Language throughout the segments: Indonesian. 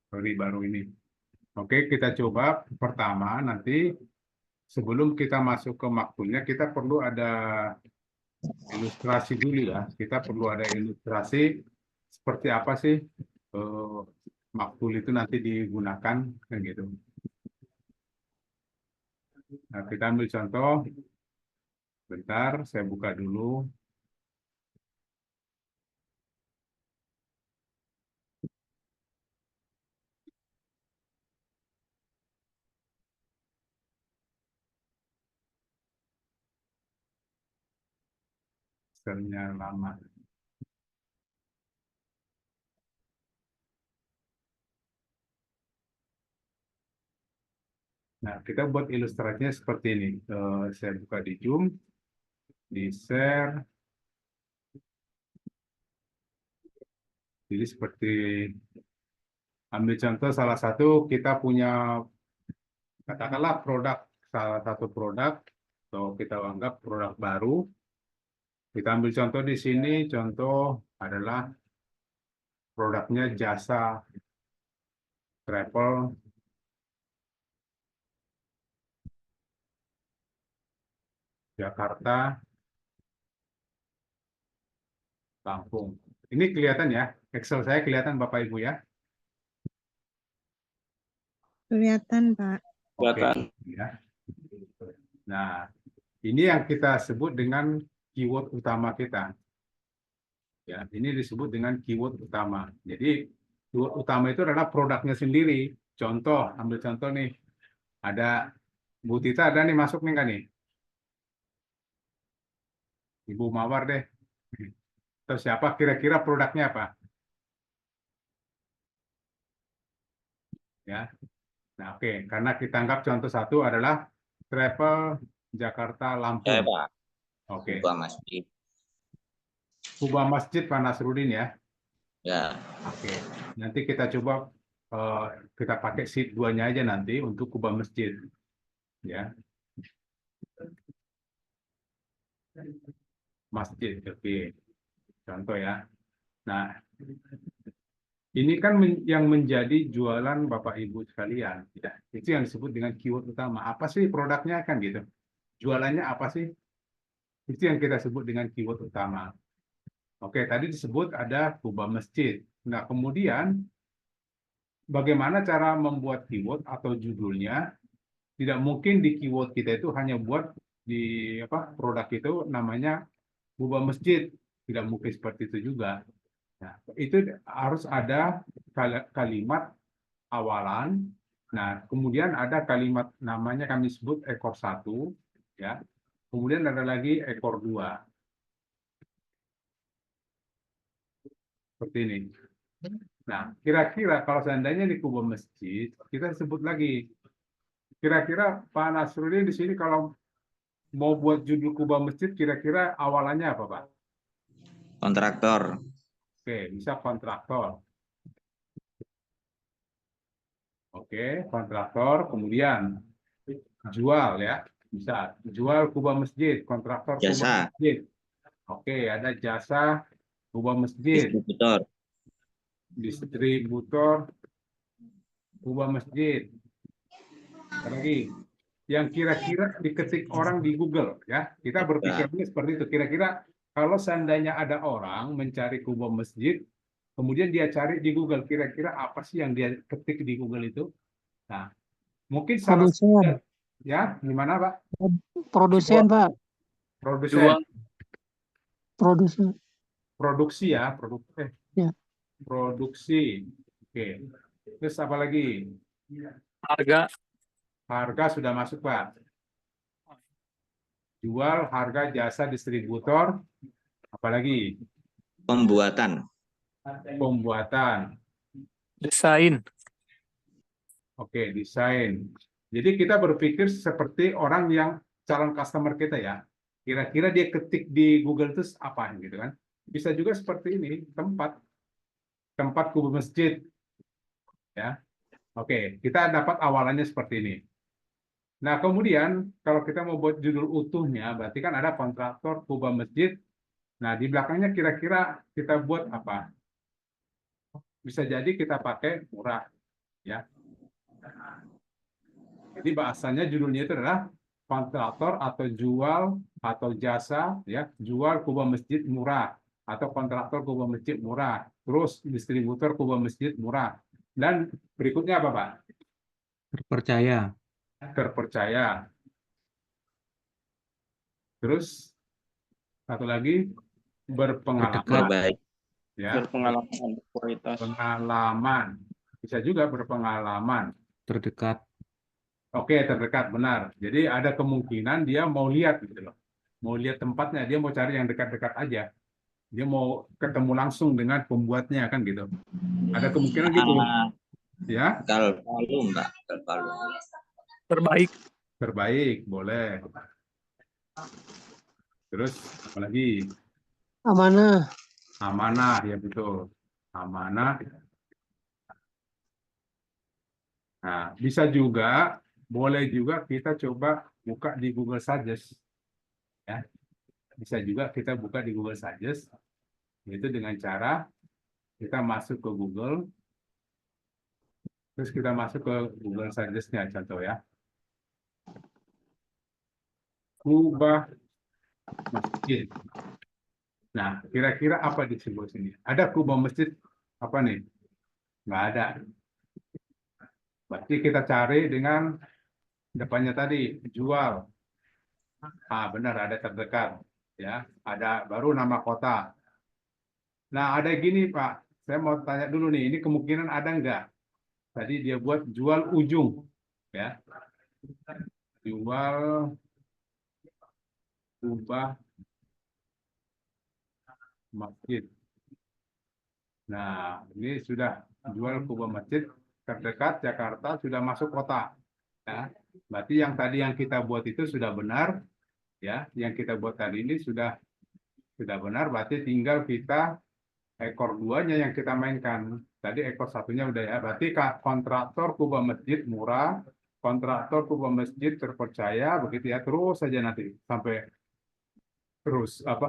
teori baru ini. Oke, kita coba pertama nanti sebelum kita masuk ke makulnya kita perlu ada ilustrasi dulu ya. Kita perlu ada ilustrasi seperti apa sih eh, makul itu nanti digunakan kan gitu. Nah, kita ambil contoh. Bentar, saya buka dulu. Sernya lama. Nah, kita buat ilustrasinya seperti ini. Saya buka di Zoom, di share. Jadi seperti ambil contoh salah satu kita punya katakanlah produk salah satu produk atau kita anggap produk baru. Kita ambil contoh di sini, contoh adalah produknya jasa travel Jakarta, Lampung. Ini kelihatan ya, Excel saya kelihatan Bapak Ibu ya. Kelihatan, Pak. Oke, ya. Nah, ini yang kita sebut dengan keyword utama kita. Ya, ini disebut dengan keyword utama. Jadi, keyword utama itu adalah produknya sendiri. Contoh, ambil contoh nih. Ada Bu Tita ada nih masuk nih kan nih? Ibu Mawar deh. Terus siapa kira-kira produknya apa? Ya. Nah, oke. Karena kita anggap contoh satu adalah travel Jakarta Saya Lampung. Pak, Oke. Kubah Masjid. Kubah Masjid Pak Nasruddin ya. Ya, Oke. Nanti kita coba eh, kita pakai sheet 2-nya aja nanti untuk Kubah Masjid. Ya. Masjid. Oke. Contoh ya. Nah, ini kan yang menjadi jualan Bapak Ibu sekalian. Ya. Itu yang disebut dengan keyword utama. Apa sih produknya kan gitu. Jualannya apa sih? Itu yang kita sebut dengan keyword utama. Oke, tadi disebut ada kubah masjid. Nah, kemudian bagaimana cara membuat keyword atau judulnya? Tidak mungkin di keyword kita itu hanya buat di apa produk itu namanya kubah masjid. Tidak mungkin seperti itu juga. Nah, itu harus ada kalimat awalan. Nah, kemudian ada kalimat namanya kami sebut ekor satu, ya. Kemudian ada lagi ekor dua, seperti ini. Nah, kira-kira kalau seandainya di kubah masjid, kita sebut lagi. Kira-kira Pak Nasruddin di sini kalau mau buat judul kubah masjid, kira-kira awalannya apa, Pak? kontraktor. Oke, bisa kontraktor. Oke, kontraktor. Kemudian jual ya, bisa jual kubah masjid, kontraktor kubah Jasa, masjid. Oke, ada jasa kubah masjid, distributor. distributor kubah masjid. Apa lagi? Yang kira-kira diketik orang di Google ya. Kita berpikirnya seperti itu. Kira-kira kalau seandainya ada orang mencari kubah masjid, kemudian dia cari di Google, kira-kira apa sih yang dia ketik di Google itu? Nah, mungkin salah Produsen, ya, gimana Pak? produsen Pak, Produsen, produsen. produksi ya, Ya. produksi. Oke. Terus apa lagi? Harga. Harga sudah masuk Pak. Jual, harga, jasa, distributor, apalagi Pembuatan. pembuatan. Desain. Oke, desain. Jadi kita berpikir seperti orang yang calon customer kita ya. Kira-kira dia ketik di Google itu apa gitu kan? Bisa juga seperti ini, tempat kubah masjid ya. Oke, kita dapat awalannya seperti ini. Nah, kemudian kalau kita mau buat judul utuhnya, berarti kan ada kontraktor kubah masjid. Nah, di belakangnya kira-kira kita buat apa? Bisa jadi kita pakai murah. ya. Jadi bahasanya judulnya itu adalah kontraktor atau jual atau jasa, ya, jual kubah masjid murah atau kontraktor kubah masjid murah, terus distributor kubah masjid murah. Dan berikutnya apa, Pak? Terpercaya. Terpercaya. Terus satu lagi berpengalaman, Terbaik. ya, Berpengalaman, kualitas. pengalaman. Bisa juga berpengalaman. Terdekat. Oke, terdekat, benar. Jadi ada kemungkinan dia mau lihat gitu loh. Mau lihat tempatnya, dia mau cari yang dekat-dekat aja. Dia mau ketemu langsung dengan pembuatnya kan gitu. Ada kemungkinan gitu. Ya, Gal Palu, Mbak. Gal Palu. Terbaik. terbaik, boleh. Terus apa lagi? Amanah. Amanah, ya betul. Amanah. Nah, bisa juga, boleh juga kita coba buka di Google Suggest. Ya. Bisa juga kita buka di Google Suggest, yaitu dengan cara kita masuk ke Google, terus kita masuk ke Google Suggest-nya, contoh ya. Kubah masjid. Nah, kira-kira apa di sebelah sini? Ada kubah masjid apa nih? Nggak ada. Berarti kita cari dengan depannya tadi, jual. Ah, benar, ada terdekat. Ya, ada baru nama kota. Nah, ada gini, Pak. Saya mau tanya dulu nih, ini kemungkinan ada nggak? Tadi dia buat jual ujung. Ya. Jual kubah masjid. Nah, ini sudah jual kubah masjid terdekat Jakarta, sudah masuk kota. Ya. Berarti yang tadi yang kita buat itu sudah benar, ya. Yang kita buat tadi ini sudah benar. Berarti tinggal kita ekor duanya yang kita mainkan. Tadi ekor satunya udah ya. Berarti kontraktor kubah masjid murah, kontraktor kubah masjid terpercaya, begitu ya. Terus saja nanti sampai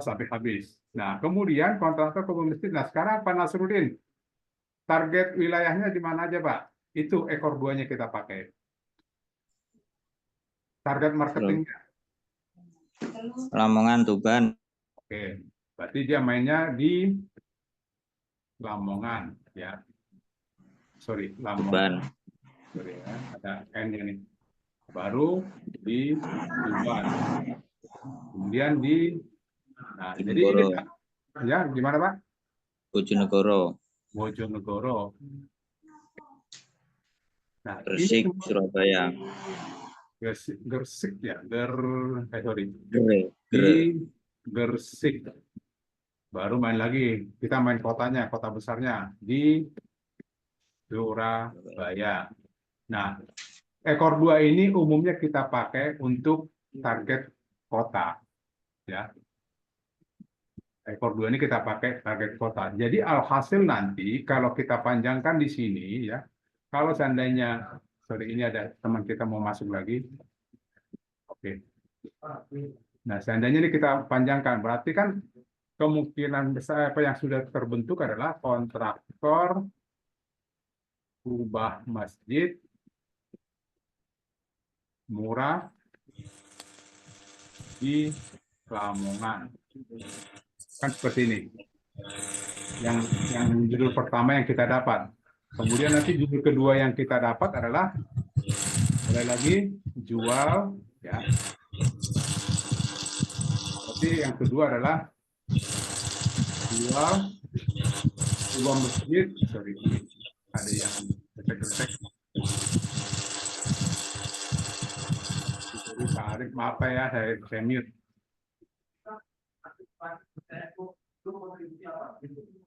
sampai habis. Nah, kemudian kontraktor kubah masjid. Nah, sekarang Pak Nasruddin, target wilayahnya di mana aja, Pak? Itu ekor duanya kita pakai. Target marketingnya. Lamongan, Tuban. Oke, berarti dia mainnya di Lamongan, ya. Sorry, Lamongan. Tuban. Sorry ya, ada N-nya nih. Baru di Tuban. Kemudian nah, jadi ini, Bojonegoro. ya, gimana Pak? Bojonegoro. Bojonegoro. Nah, Gresik, ini Surabaya. Gersik ya, sorry. Gere. Di Gersik. Baru main lagi, kita main kotanya, kota besarnya di Surabaya. Nah, ekor dua ini umumnya kita pakai untuk target kota, ya. Ekor dua ini kita pakai target kota. Jadi alhasil nanti kalau kita panjangkan di sini, ya, kalau seandainya, sorry ini ada teman kita mau masuk lagi, oke. Nah, seandainya ini kita panjangkan, berarti kan kemungkinan besar apa yang sudah terbentuk adalah kontraktor kubah masjid murah di Lamongan. Kan seperti ini. Yang judul pertama yang kita dapat. Kemudian nanti judul kedua yang kita dapat adalah mulai lagi jual, ya. Berarti yang kedua adalah jual kubah masjid, sorry, ada yang gesek-gesek. Pak Arif, maaf ya, saya mute.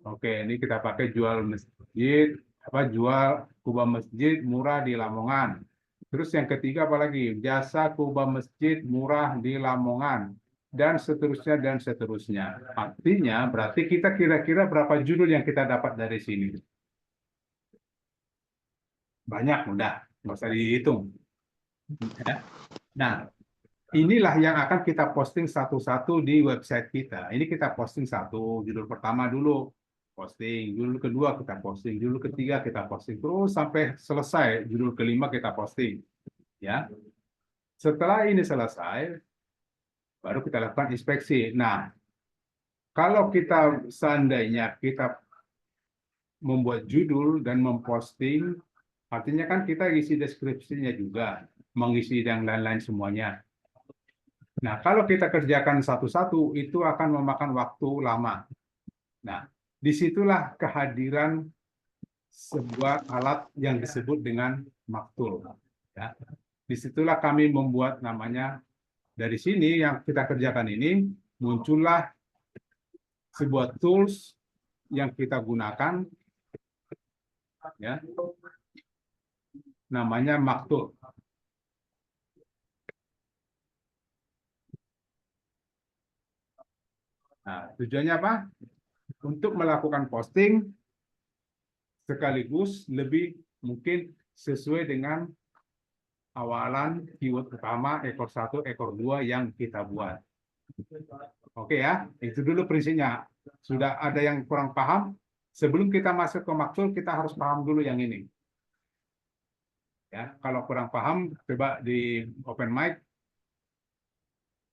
Oke, ini kita pakai jual masjid, jual kubah masjid murah di Lamongan. Terus yang ketiga apa lagi? Jasa kubah masjid murah di Lamongan. Dan seterusnya, dan seterusnya. Artinya, berarti kita kira-kira berapa judul yang kita dapat dari sini? Banyak, udah. Nggak usah dihitung. Ya. Nah, inilah yang akan kita posting satu-satu di website kita. Ini kita posting satu, judul pertama dulu. posting, judul kedua kita posting, judul ketiga kita posting, terus sampai selesai judul kelima kita posting, ya. Setelah ini selesai, baru kita lakukan inspeksi. Nah, kalau kita seandainya kita membuat judul dan memposting, artinya kan kita isi deskripsinya juga, mengisi yang lain-lain semuanya. Nah, kalau kita kerjakan satu-satu, itu akan memakan waktu lama. Nah, disitulah kehadiran sebuah alat yang disebut dengan maktul. Ya. Disitulah kami membuat namanya, dari sini yang kita kerjakan ini, muncullah sebuah tools yang kita gunakan, ya, namanya maktul. Nah, tujuannya apa? Untuk melakukan posting sekaligus lebih mungkin sesuai dengan awalan keyword utama ekor 1, ekor 2 yang kita buat. Oke ya, itu dulu prinsipnya. Sudah ada yang kurang paham? Sebelum kita masuk ke maktul, kita harus paham dulu yang ini. Ya, kalau kurang paham, coba di open mic.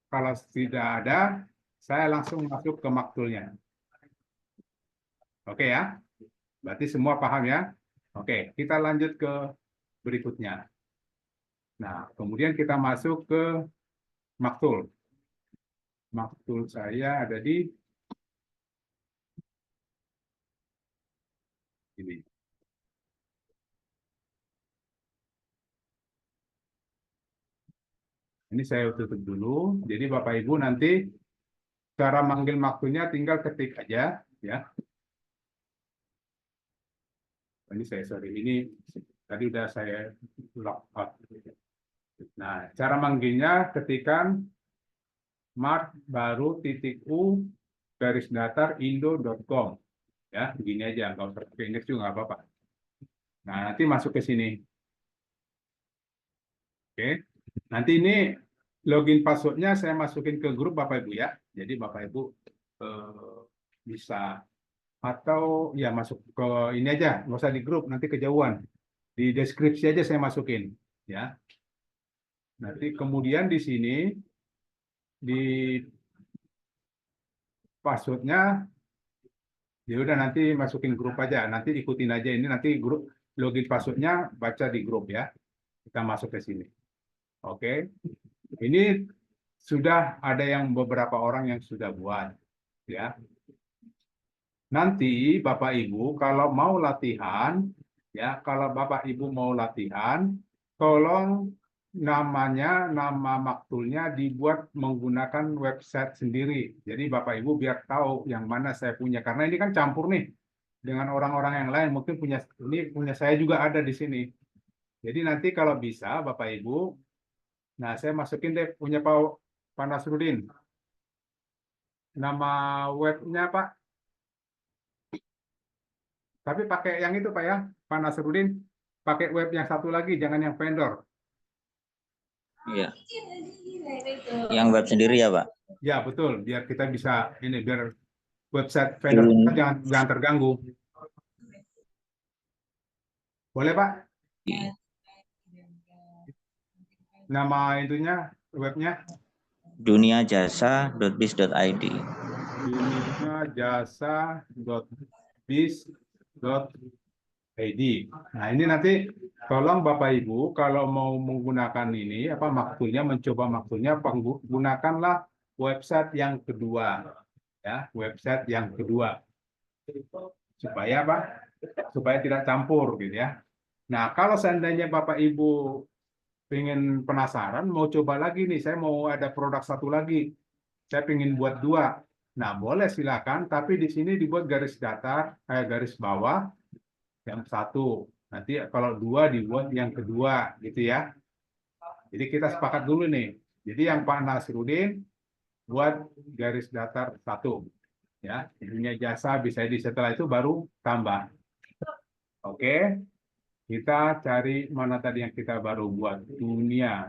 Kalau tidak ada, saya langsung masuk ke maktulnya. Oke ya, berarti semua paham ya. Oke, kita lanjut ke berikutnya. Nah, kemudian kita masuk ke maktul. Maktul saya ada di ini. Ini saya tutup dulu. Jadi Bapak Ibu nanti cara manggil maktulnya tinggal ketik aja ya. Ini ini tadi udah saya lock out. Nah, cara manggilnya ketikan mart baru titik u garis datar indo.com ya, begini aja, nggak usah pakai indeks juga nggak apa-apa. Nah, nanti masuk ke sini. Oke, nanti ini login passwordnya saya masukin ke grup Bapak Ibu ya. Jadi Bapak Ibu bisa atau ya masuk ke ini aja, nggak usah di grup, nanti kejauhan. Di deskripsi aja saya masukin ya. Nanti kemudian di sini di passwordnya ya udah nanti masukin grup aja, nanti ikutin aja ini, nanti grup login passwordnya baca di grup ya. Kita masuk ke sini. Oke, ini sudah ada yang beberapa orang yang sudah buat ya. Nanti Bapak Ibu kalau mau latihan ya, kalau Bapak Ibu mau latihan, tolong nama maktulnya dibuat menggunakan website sendiri. Jadi Bapak Ibu biar tahu yang mana saya punya, karena ini kan campur nih dengan orang-orang yang lain, mungkin punya saya juga ada di sini. Jadi nanti kalau bisa Bapak Ibu, nah saya masukin deh punya Pak Nasruddin. Nama webnya Pak, tapi pakai yang itu Pak ya, Pak Nasruddin, pakai web yang satu lagi, jangan yang vendor. Iya. Yang web sendiri ya, Pak? Ya betul, biar kita bisa ini, biar website vendor kita jangan terganggu. Boleh Pak? Iya. Nama itunya webnya? duniajasa.biz.id. duniajasa.biz.id. Nah, ini nanti tolong Bapak Ibu kalau mau menggunakan ini maktulnya, mencoba maktulnya, gunakanlah website yang kedua. Ya, website yang kedua. Supaya apa? Supaya tidak campur gitu ya. Nah, kalau seandainya Bapak Ibu pengen penasaran, mau coba lagi nih, saya mau ada produk satu lagi, saya pengen buat 2. Nah, boleh silakan, tapi di sini dibuat garis datar, garis bawah, yang 1. Nanti kalau 2 dibuat yang kedua, gitu ya. Jadi kita sepakat dulu nih. Jadi yang Pak Nasruddin buat garis datar 1. Ya, Dunia Jasa bisa di setelah itu baru tambah. Oke. Kita cari mana tadi yang kita baru buat. Dunia.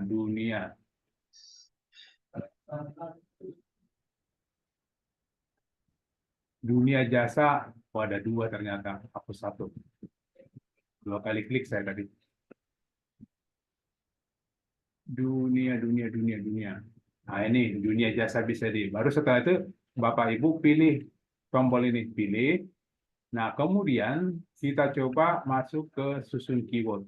Dunia Jasa Oh, ada 2 ternyata, hapus 1. 2 kali klik saya tadi. Dunia. Nah, ini dunia jasa bisa di. Baru setelah itu Bapak Ibu pilih tombol ini, pilih. Nah, kemudian kita coba masuk ke susun keyword.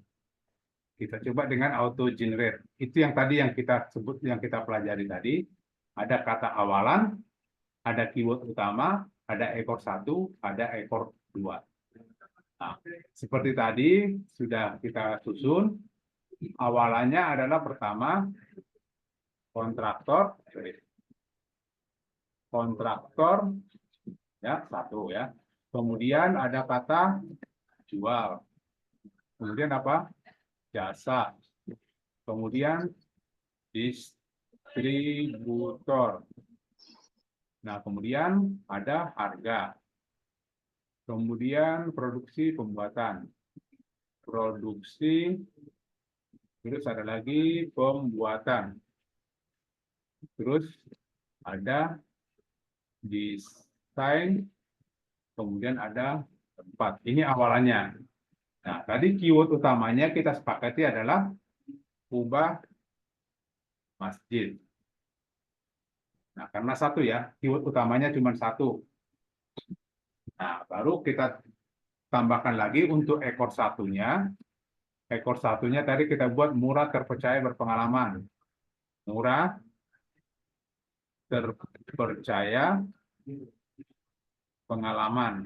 Kita coba dengan auto generate. Itu yang tadi yang kita sebut, yang kita pelajari tadi. Ada kata awalan, ada keyword utama, ada ekor 1, ada ekor 2. Nah, seperti tadi sudah kita susun. Awalannya adalah pertama kontraktor ya, 1 ya. Kemudian ada kata jual. Kemudian apa? Jasa. Kemudian distributor. Nah, kemudian ada harga. Kemudian produksi pembuatan. Terus ada lagi pembuatan. Terus ada desain, kemudian ada tempat. Ini awalannya. Nah, tadi keyword utamanya kita sepakati adalah ubah masjid. Nah, karena 1 ya, keyword utamanya cuma 1. Nah, baru kita tambahkan lagi untuk ekor 1-nya. Ekor 1-nya tadi kita buat murah, terpercaya, berpengalaman. Murah, terpercaya, pengalaman.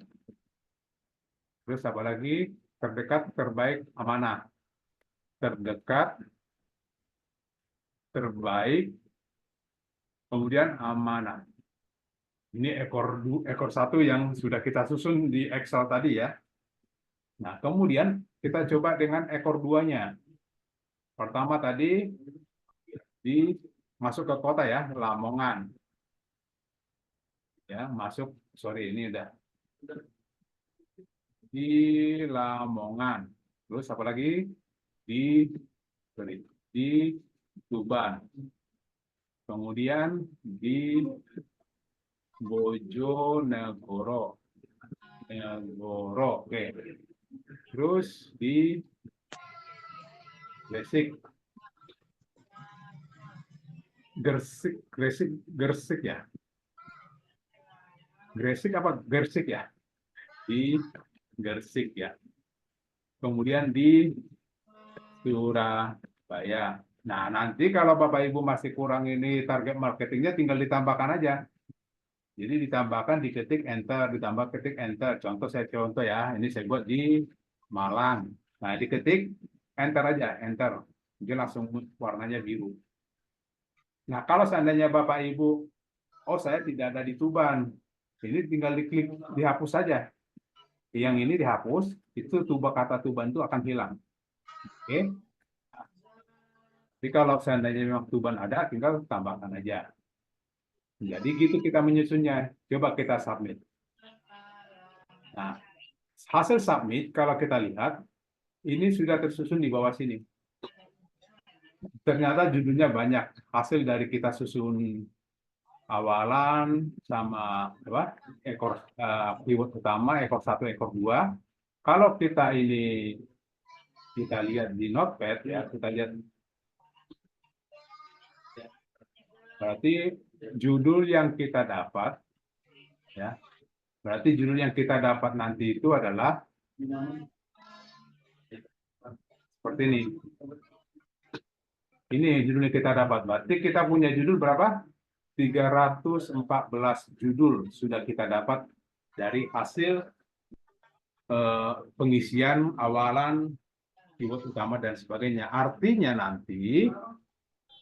Terus apa lagi? Terdekat, terbaik, amanah. Terdekat, terbaik, kemudian amanah. Ini ekor 1 yang sudah kita susun di Excel tadi ya. Nah, kemudian kita coba dengan ekor 2-nya. Pertama tadi masuk ke kota ya, Lamongan. Ya, masuk, sorry ini udah di Lamongan. Terus apa lagi? Di Tuban. Kemudian di Bojonegoro. Oke. Terus di Gresik ya. Gresik apa? Gersik ya. Di Gersik ya. Kemudian di Surabaya. Nah, nanti kalau Bapak Ibu masih kurang ini target marketingnya, tinggal ditambahkan aja. Jadi ditambahkan, diketik enter, ditambah ketik enter. Contoh ya, ini saya buat di Malang. Nah, diketik enter aja, enter. Dia langsung warnanya biru. Nah, kalau seandainya Bapak Ibu, oh saya tidak ada di Tuban, ini tinggal diklik, dihapus saja. Yang ini dihapus, itu kata Tuban itu akan hilang. Oke. Jadi kalau seandainya memang Tuban ada, tinggal tambahkan aja. Jadi gitu kita menyusunnya. Coba kita submit. Nah, hasil submit kalau kita lihat, ini sudah tersusun di bawah sini. Ternyata judulnya banyak. Hasil dari kita susun awalan sama apa? Ekor keyword utama, ekor 1, ekor 2. Kalau kita lihat di Notepad ya, kita lihat berarti judul yang kita dapat ya. Berarti judul yang kita dapat nanti itu adalah seperti ini. Ini judulnya kita dapat. Berarti kita punya judul berapa? 314 judul sudah kita dapat dari hasil pengisian awalan, keyword utama dan sebagainya. Artinya nanti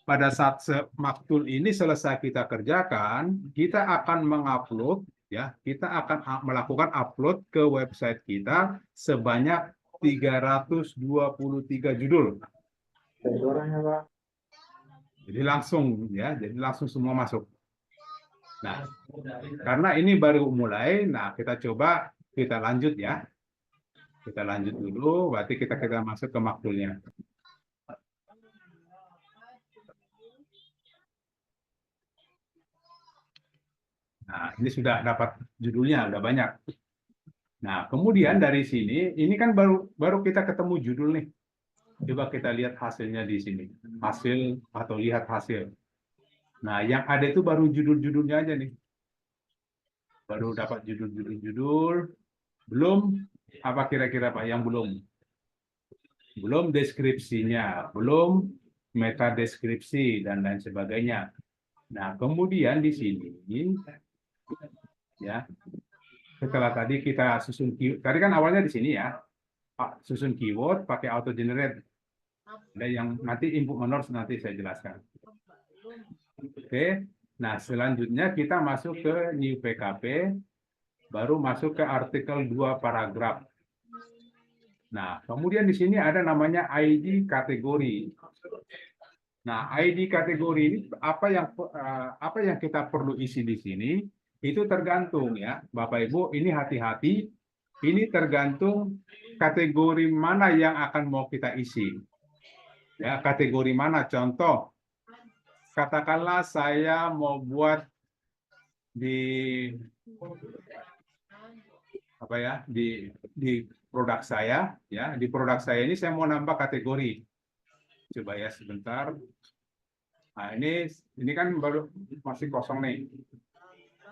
pada saat maktul ini selesai kita kerjakan, kita akan mengupload ya, kita akan melakukan upload ke website kita sebanyak 323 judul. Jadi langsung semua masuk. Nah, karena ini baru mulai, nah kita coba kita lanjut ya. Kita lanjut dulu, berarti kita masuk ke maktulnya. Nah, ini sudah dapat judulnya, udah banyak. Nah, kemudian dari sini, ini kan baru kita ketemu judul nih. Coba kita lihat hasilnya di sini. Hasil atau lihat hasil. Nah, yang ada itu baru judul-judulnya aja nih. Baru dapat judul-judul. Belum, apa kira-kira Pak yang belum? Belum deskripsinya, belum meta deskripsi, dan lain sebagainya. Nah, kemudian di sini, ya, setelah tadi kita susun keyword, tadi kan awalnya di sini ya, Pak, susun keyword pakai auto generate. Ada yang nanti input menor nanti saya jelaskan. Oke, nah selanjutnya kita masuk ke new PKP, baru masuk ke artikel 2 paragraf. Nah, kemudian di sini ada namanya ID kategori. Nah, ID kategori ini apa yang kita perlu isi di sini itu tergantung ya, Bapak Ibu, ini hati-hati, ini tergantung kategori mana yang akan mau kita isi. Ya, kategori mana? Contoh, katakanlah saya mau buat di apa ya, di produk saya ya, di produk saya ini saya mau nambah kategori. Coba ya sebentar. Nah, ini kan baru masih kosong nih.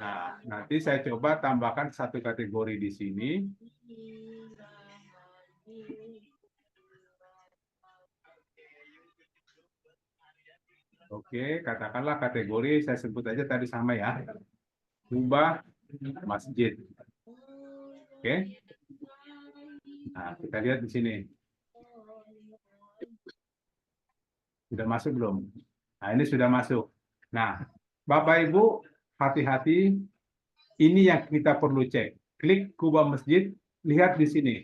Nah, nanti saya coba tambahkan satu kategori di sini. Oke, katakanlah kategori saya sebut aja tadi sama ya. Ubah masjid. Oke. Nah, kita lihat di sini. Sudah masuk belum? Nah, ini sudah masuk. Nah, Bapak Ibu, hati-hati. Ini yang kita perlu cek. Klik kubah masjid, lihat di sini.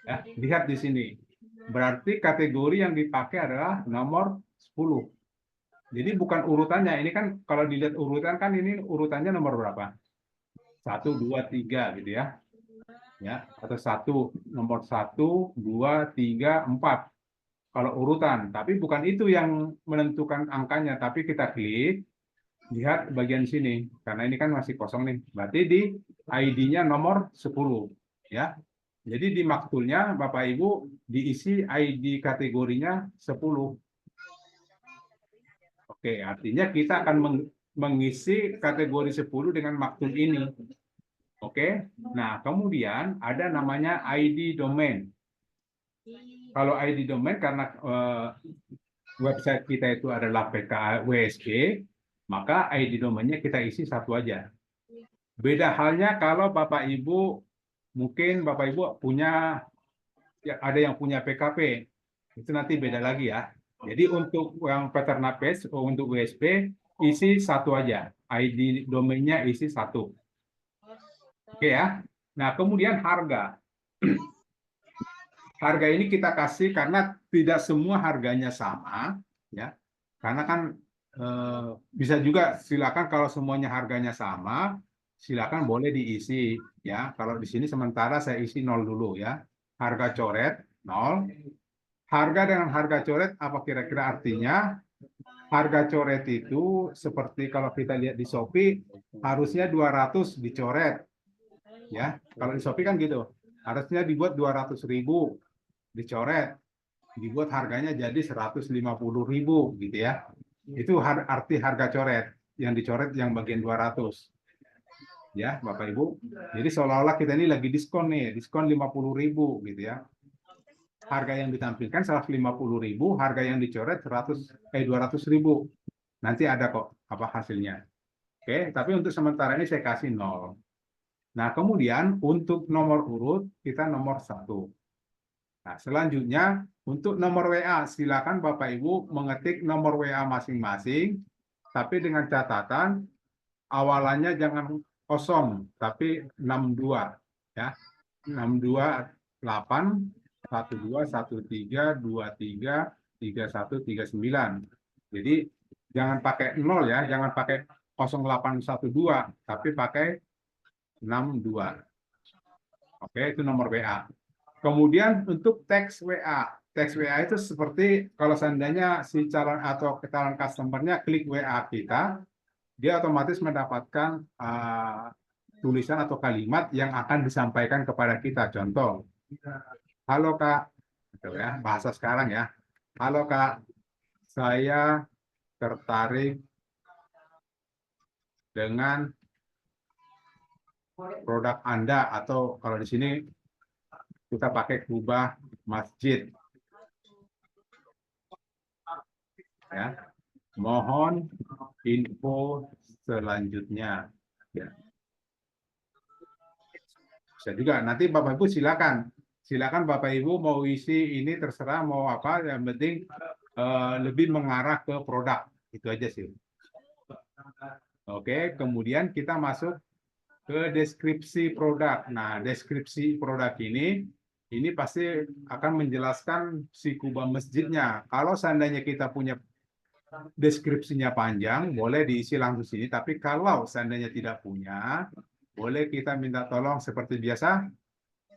Ya, lihat di sini. Berarti kategori yang dipakai adalah nomor 10. Jadi bukan urutannya. Ini kan kalau dilihat urutan kan ini urutannya nomor berapa? 1, 2, 3 gitu ya. Ya, atau nomor 1, 2, 3, 4. Kalau urutan, tapi bukan itu yang menentukan angkanya, tapi kita klik, lihat bagian sini, karena ini kan masih kosong nih, berarti di ID-nya nomor 10, ya. Jadi di maktulnya, Bapak Ibu, diisi ID kategorinya 10. Oke, artinya kita akan mengisi kategori 10 dengan maktul ini. Oke, nah kemudian ada namanya ID domain. Kalau ID domain karena website kita itu adalah PKA WSG, maka ID domainnya kita isi satu aja. Beda halnya kalau Bapak Ibu, mungkin Bapak Ibu punya, ya, ada yang punya PKP, itu nanti beda lagi ya. Jadi untuk yang Peternak Page, untuk WSP, isi satu aja. ID domainnya isi satu. Oke ya. Nah kemudian harga. Harga ini kita kasih karena tidak semua harganya sama, ya. Karena kan bisa juga silakan kalau semuanya harganya sama, silakan boleh diisi, ya. Kalau di sini sementara saya isi 0 dulu ya. Harga coret 0. Harga dengan harga coret apa kira-kira artinya? Harga coret itu seperti kalau kita lihat di Shopee harusnya 200 dicoret, ya. Kalau di Shopee kan gitu. Harusnya dibuat 200.000. Dicoret, dibuat harganya jadi 150.000 gitu ya. Itu arti harga coret, yang dicoret yang bagian 200. Ya, Bapak Ibu. Jadi seolah-olah kita ini lagi diskon nih, diskon 50.000 gitu ya. Harga yang ditampilkan 150.000, harga yang dicoret 200.000. Nanti ada kok apa hasilnya. Oke, tapi untuk sementara ini saya kasih 0. Nah, kemudian untuk nomor urut kita nomor 1. Nah, selanjutnya untuk nomor WA, silakan Bapak Ibu mengetik nomor WA masing-masing, tapi dengan catatan awalannya jangan kosong, tapi 62 ya. 628 1213 23 31 39. Jadi jangan pakai 0 ya, jangan pakai 0812, tapi pakai 62. Oke, itu nomor WA. Kemudian untuk teks WA. Teks WA itu seperti kalau seandainya si calon atau calon customer-nya klik WA kita, dia otomatis mendapatkan tulisan atau kalimat yang akan disampaikan kepada kita. Contoh, halo Kak, gitu ya, bahasa sekarang ya. Halo Kak, saya tertarik dengan produk Anda, atau kalau di sini kita pakai kubah masjid. Ya. Mohon info selanjutnya. Ya. Bisa juga nanti Bapak Ibu silakan. Silakan Bapak Ibu mau isi ini terserah mau apa, yang penting lebih mengarah ke produk. Itu aja sih. Oke, kemudian kita masuk ke deskripsi produk. Nah, deskripsi produk ini pasti akan menjelaskan si kubah masjidnya. Kalau seandainya kita punya deskripsinya panjang, boleh diisi langsung sini. Tapi kalau seandainya tidak punya, boleh kita minta tolong seperti biasa,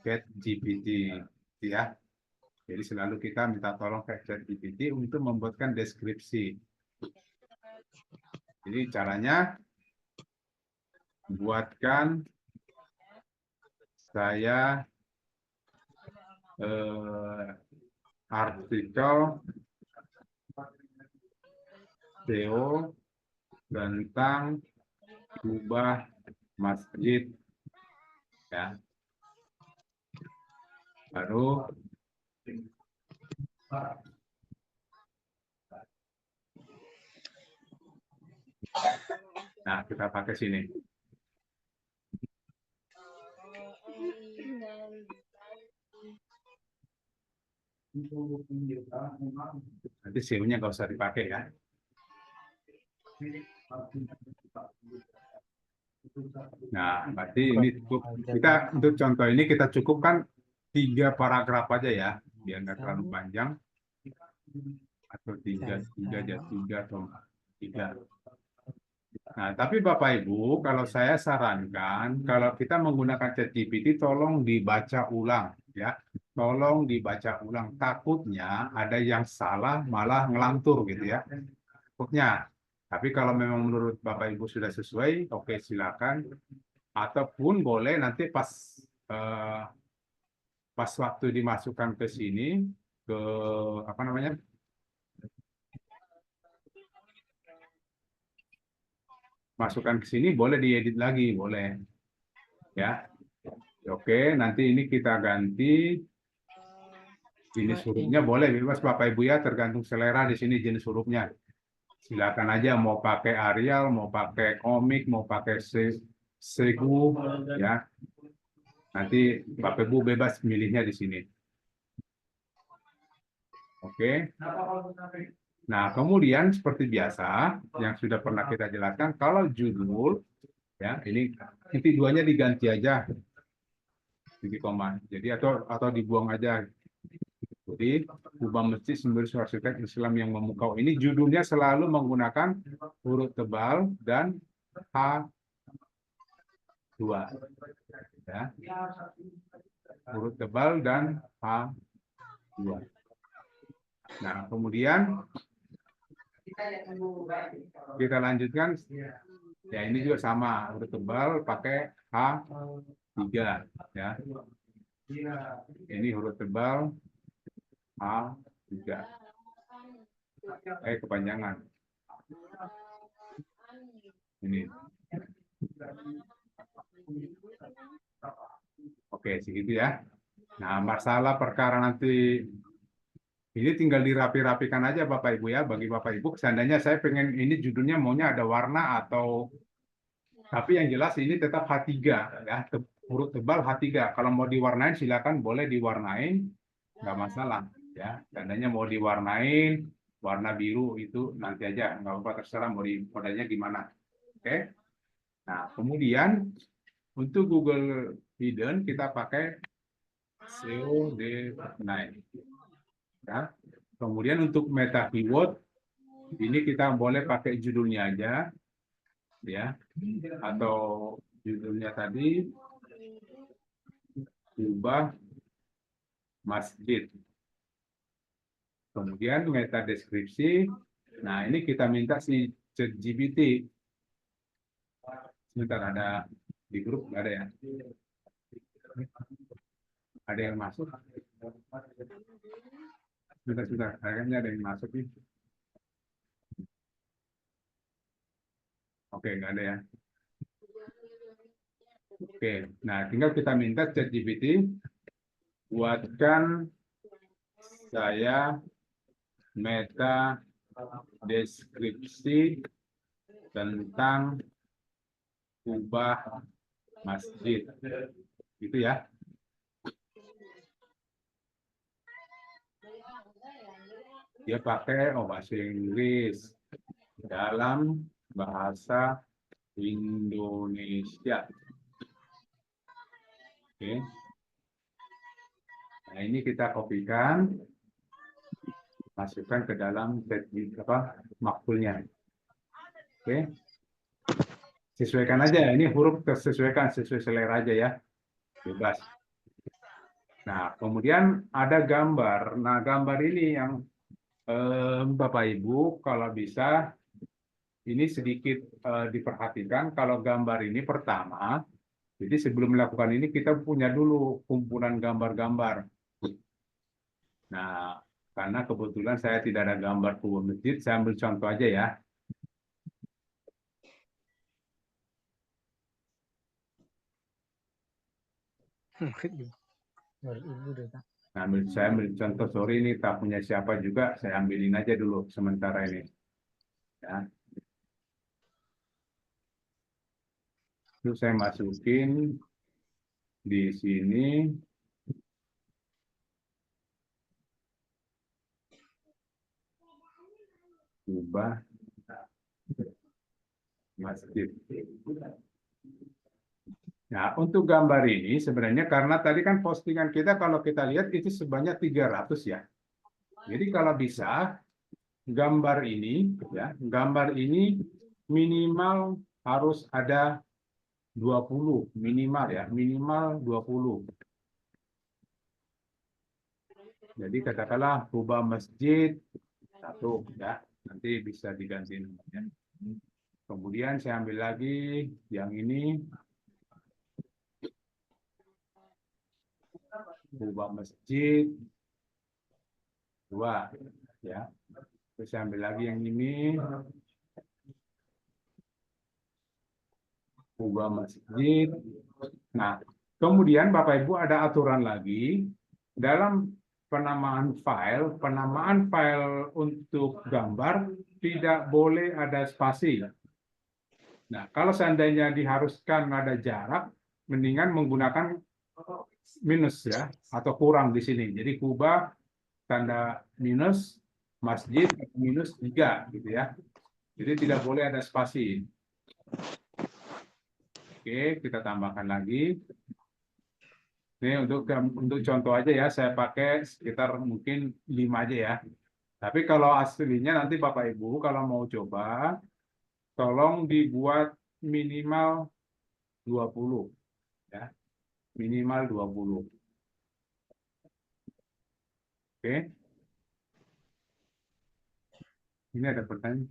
ChatGPT, ya. Jadi selalu kita minta tolong ke ChatGPT untuk membuatkan deskripsi. Jadi caranya, buatkan saya artikel SEO tentang kubah masjid, ya. Baru nah kita pakai sini. Nanti SEO-nya nggak usah dipakai ya. Nah, berarti ini cukup. Kita untuk contoh ini kita cukupkan 3 paragraf aja ya, biar nggak terlalu panjang. Atau 3 atau 3. Nah, tapi Bapak Ibu, kalau saya sarankan, kalau kita menggunakan ChatGPT, tolong dibaca ulang, ya. Tolong dibaca ulang. Takutnya ada yang salah, malah ngelantur gitu ya. Takutnya. Tapi kalau memang menurut Bapak Ibu sudah sesuai, oke silakan. Ataupun boleh nanti pas waktu dimasukkan ke sini, ke apa namanya? Masukkan ke sini, boleh diedit lagi, boleh. Ya. Oke, nanti ini kita ganti jenis hurufnya, boleh bebas Bapak Ibu ya, tergantung selera di sini jenis hurufnya. Silakan aja mau pakai Arial, mau pakai komik, mau pakai Segu, ya. Nanti Bapak Ibu bebas milihnya di sini. Oke. Nah, kemudian seperti biasa yang sudah pernah kita jelaskan, kalau judul ya ini titik 2-nya diganti aja titik koma. Jadi atau dibuang aja. Jadi kubah masjid sumber arsitek Islam yang memukau ini judulnya selalu menggunakan huruf tebal dan H2. Ya. Huruf tebal dan H2. Nah, kemudian kita lanjutkan. Ya, ini juga sama, huruf tebal pakai H3 ya. Ini huruf tebal H3. Kepanjangan. Ini. Oke, segitu ya. Nah, masalah perkara nanti ini tinggal dirapi-rapikan aja Bapak Ibu ya, bagi Bapak Ibu. Seandainya saya pengen ini judulnya maunya ada warna atau, tapi yang jelas ini tetap H3 ya, huruf tebal H3. Kalau mau diwarnain silakan boleh diwarnain, nggak masalah ya. Seandainya mau diwarnain warna biru itu nanti aja, nggak apa terserah mau di modalnya gimana. Oke. Nah kemudian untuk Google Hidden kita pakai SEO D9. Ya. Kemudian untuk meta keyword ini kita boleh pakai judulnya aja ya, atau judulnya tadi kubah masjid. Kemudian meta deskripsi. Nah, ini kita minta si ChatGPT. Sebentar, ada Di grup nggak ada ya? Ada yang masuk? Sudah, kayaknya ada yang masuk nih. Oke, nggak ada ya. Oke, nah tinggal kita minta ChatGPT buatkan saya meta deskripsi tentang kubah masjid. Gitu ya. Dia pakai bahasa Inggris dalam bahasa Indonesia. Oke. Nah, ini kita kopikan, masukkan ke dalam makbulnya. Oke. Sesuaikan aja, ini huruf tersesuaikan sesuai selera aja ya. Bebas. Nah, kemudian ada gambar. Nah, gambar ini yang Bapak Ibu kalau bisa ini sedikit diperhatikan. Kalau gambar ini pertama, jadi sebelum melakukan ini kita punya dulu kumpulan gambar-gambar. Nah, karena kebetulan saya tidak ada gambar kubah masjid, saya ambil contoh aja ya. Nah, saya ambil contoh, sorry ini tak punya siapa juga, saya ambilin aja dulu sementara ini. Ya. Terus saya masukin di sini. Kubah masjid. Nah, untuk gambar ini sebenarnya karena tadi kan postingan kita kalau kita lihat itu sebanyak 300 ya. Jadi kalau bisa gambar ini minimal harus ada 20 minimal ya, minimal 20. Jadi katakanlah kubah masjid 1 ya, nanti bisa diganti namanya. Kemudian saya ambil lagi yang ini kubah masjid 2 ya. Terus saya ambil lagi yang ini kubah masjid. Nah, kemudian Bapak Ibu ada aturan lagi dalam penamaan file untuk gambar tidak boleh ada spasi. Nah, kalau seandainya diharuskan ada jarak, mendingan menggunakan minus ya, atau kurang di sini. Jadi kubah tanda minus, masjid minus 3 gitu ya. Jadi tidak boleh ada spasi. Oke, kita tambahkan lagi. Ini untuk contoh aja ya, saya pakai sekitar mungkin 5 aja ya. Tapi kalau aslinya nanti Bapak Ibu kalau mau coba, tolong dibuat minimal 20 ya. Minimal 20. Oke. Ini ada pertanyaan.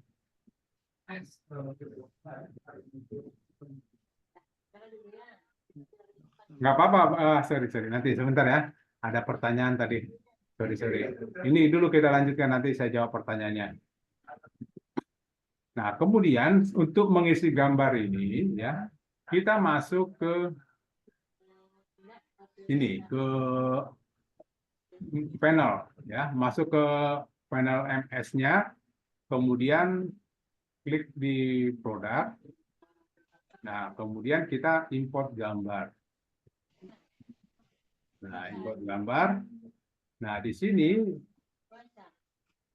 Nggak apa-apa, sorry. Nanti sebentar ya. Ada pertanyaan tadi. Sorry. Ini dulu kita lanjutkan, nanti saya jawab pertanyaannya. Nah, kemudian untuk mengisi gambar ini, ya, kita masuk ke ini, ke panel, ya, masuk ke panel MS-nya, kemudian klik di produk. Nah, kemudian kita import gambar. Nah, import gambar. Nah, di sini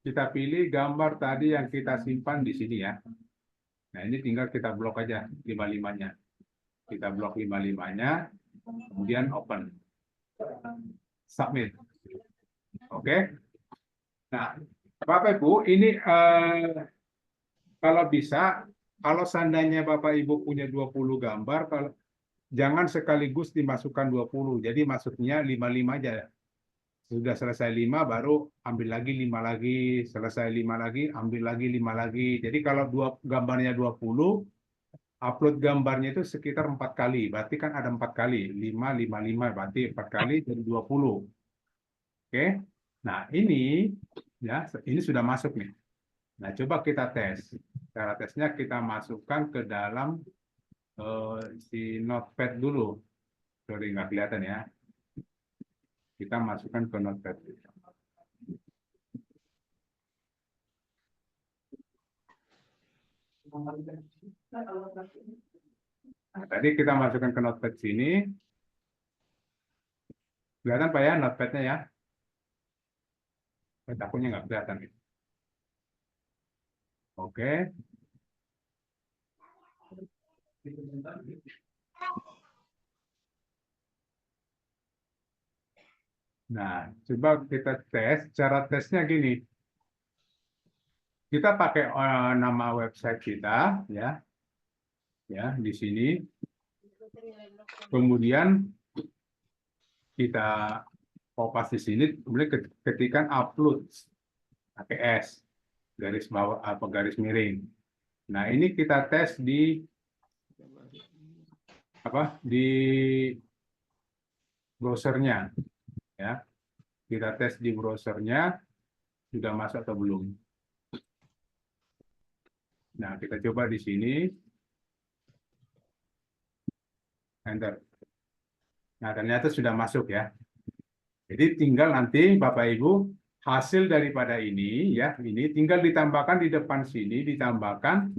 kita pilih gambar tadi yang kita simpan di sini ya. Nah, ini tinggal kita blok aja 55-nya. Kita blok 55-nya, kemudian open. Submit. Oke. Nah, Bapak Ibu, ini kalau bisa, kalau seandainya Bapak Ibu punya 20 gambar, kalau jangan sekaligus dimasukkan 20. Jadi masuknya 55 aja. Sudah selesai 5 baru ambil lagi 5 lagi, selesai 5 lagi, ambil lagi 5 lagi. Jadi kalau gambarnya 20, upload gambarnya itu sekitar 4 kali. Berarti kan ada 4 kali. 5, 5, 5. Berarti 4 kali dari 20. Oke. Nah, ini ya, ini sudah masuk nih. Nah, coba kita tes. Cara tesnya kita masukkan ke dalam si notepad dulu. Sorry, nggak kelihatan ya. Kita masukkan ke notepad. Nah, tadi kita masukkan ke notepad sini. Kelihatan Pak ya notepadnya ya? Takutnya nggak kelihatan. Oke. Nah, coba kita tes. Cara tesnya gini. Kita pakai nama website kita, ya, di sini. Kemudian kita kopas di sini, kemudian ketikkan upload, pakai S, garis bawah apa garis miring. Nah, ini kita tes di browsernya, ya. Kita tes di browsernya sudah masuk atau belum. Nah, kita coba di sini. Enter. Nah, ternyata sudah masuk ya. Jadi tinggal nanti Bapak Ibu hasil daripada ini ya, ini tinggal ditambahkan di depan sini, ditambahkan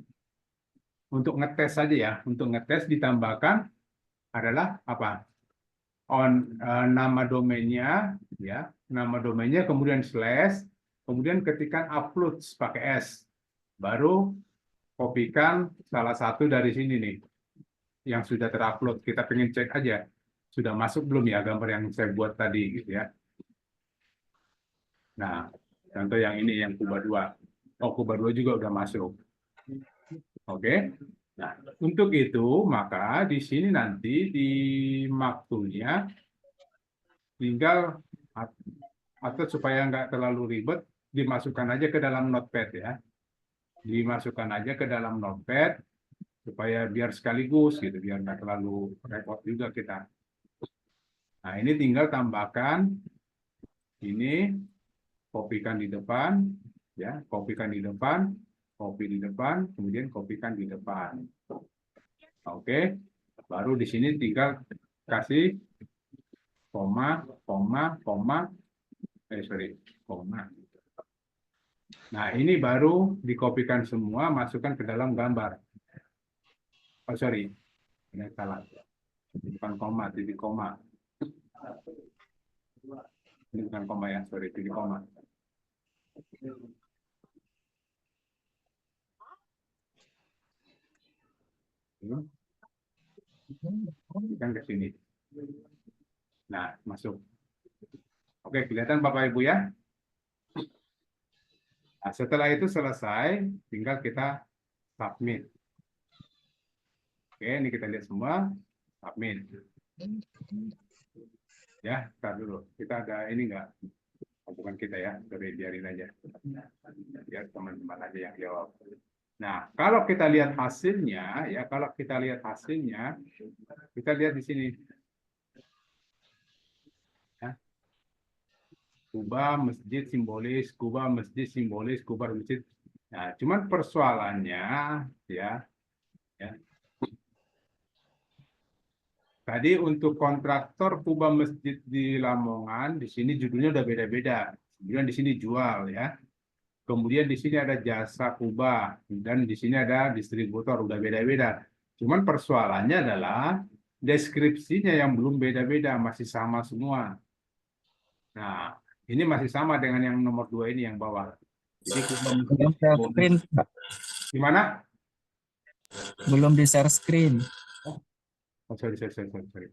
untuk ngetes saja ya. Untuk ngetes ditambahkan adalah apa? Nama domainnya ya, nama domainnya kemudian slash, kemudian ketikkan upload pakai S. Baru kopikan salah satu dari sini nih yang sudah terupload. Kita pengen cek aja sudah masuk belum ya gambar yang saya buat tadi gitu ya. Nah, contoh yang ini yang Kuba 2. Oh, Kuba 2 juga udah masuk. Oke. Nah, untuk itu maka di sini nanti di maktulnya tinggal atau supaya nggak terlalu ribet dimasukkan aja ke dalam notepad ya. Dimasukkan aja ke dalam notepad supaya biar sekaligus gitu, biar nggak terlalu repot juga kita. Nah, ini tinggal tambahkan ini, kopikan di depan, ya, kopikan di depan, copy di depan, kemudian kopikan di depan. Oke, baru di sini tinggal kasih koma, koma, koma, koma. Nah, ini baru dikopikan semua, masukkan ke dalam gambar. Oh, sorry, ini salah. Bukan koma, titik koma. Ini bukan koma ya, sorry, titik koma. Kan ke sini. Nah, masuk. Oke, kelihatan Bapak Ibu ya? Nah, setelah itu selesai, tinggal kita submit. Oke, ini kita lihat semua, submit. Ya, ntar dulu. Kita ada ini enggak? Bukan kita ya, biarin aja. Biar teman-teman aja yang jawab. Nah, kalau kita lihat hasilnya, ya kalau kita lihat hasilnya, kita lihat di sini. Ya. Kuba masjid simbolis, Kuba masjid simbolis, Kuba masjid. Nah, cuman persoalannya, ya. Tadi untuk kontraktor Kuba Masjid di Lamongan, di sini judulnya udah beda-beda. Kemudian di sini jual ya. Kemudian di sini ada jasa Kuba dan di sini ada distributor udah beda-beda. Cuman persoalannya adalah deskripsinya yang belum beda-beda, masih sama semua. Nah, ini masih sama dengan yang nomor 2 ini yang bawah. Jadi Kuba Belum share screen, Pak. gimana? Belum di share screen. Oh, sorry. Oke.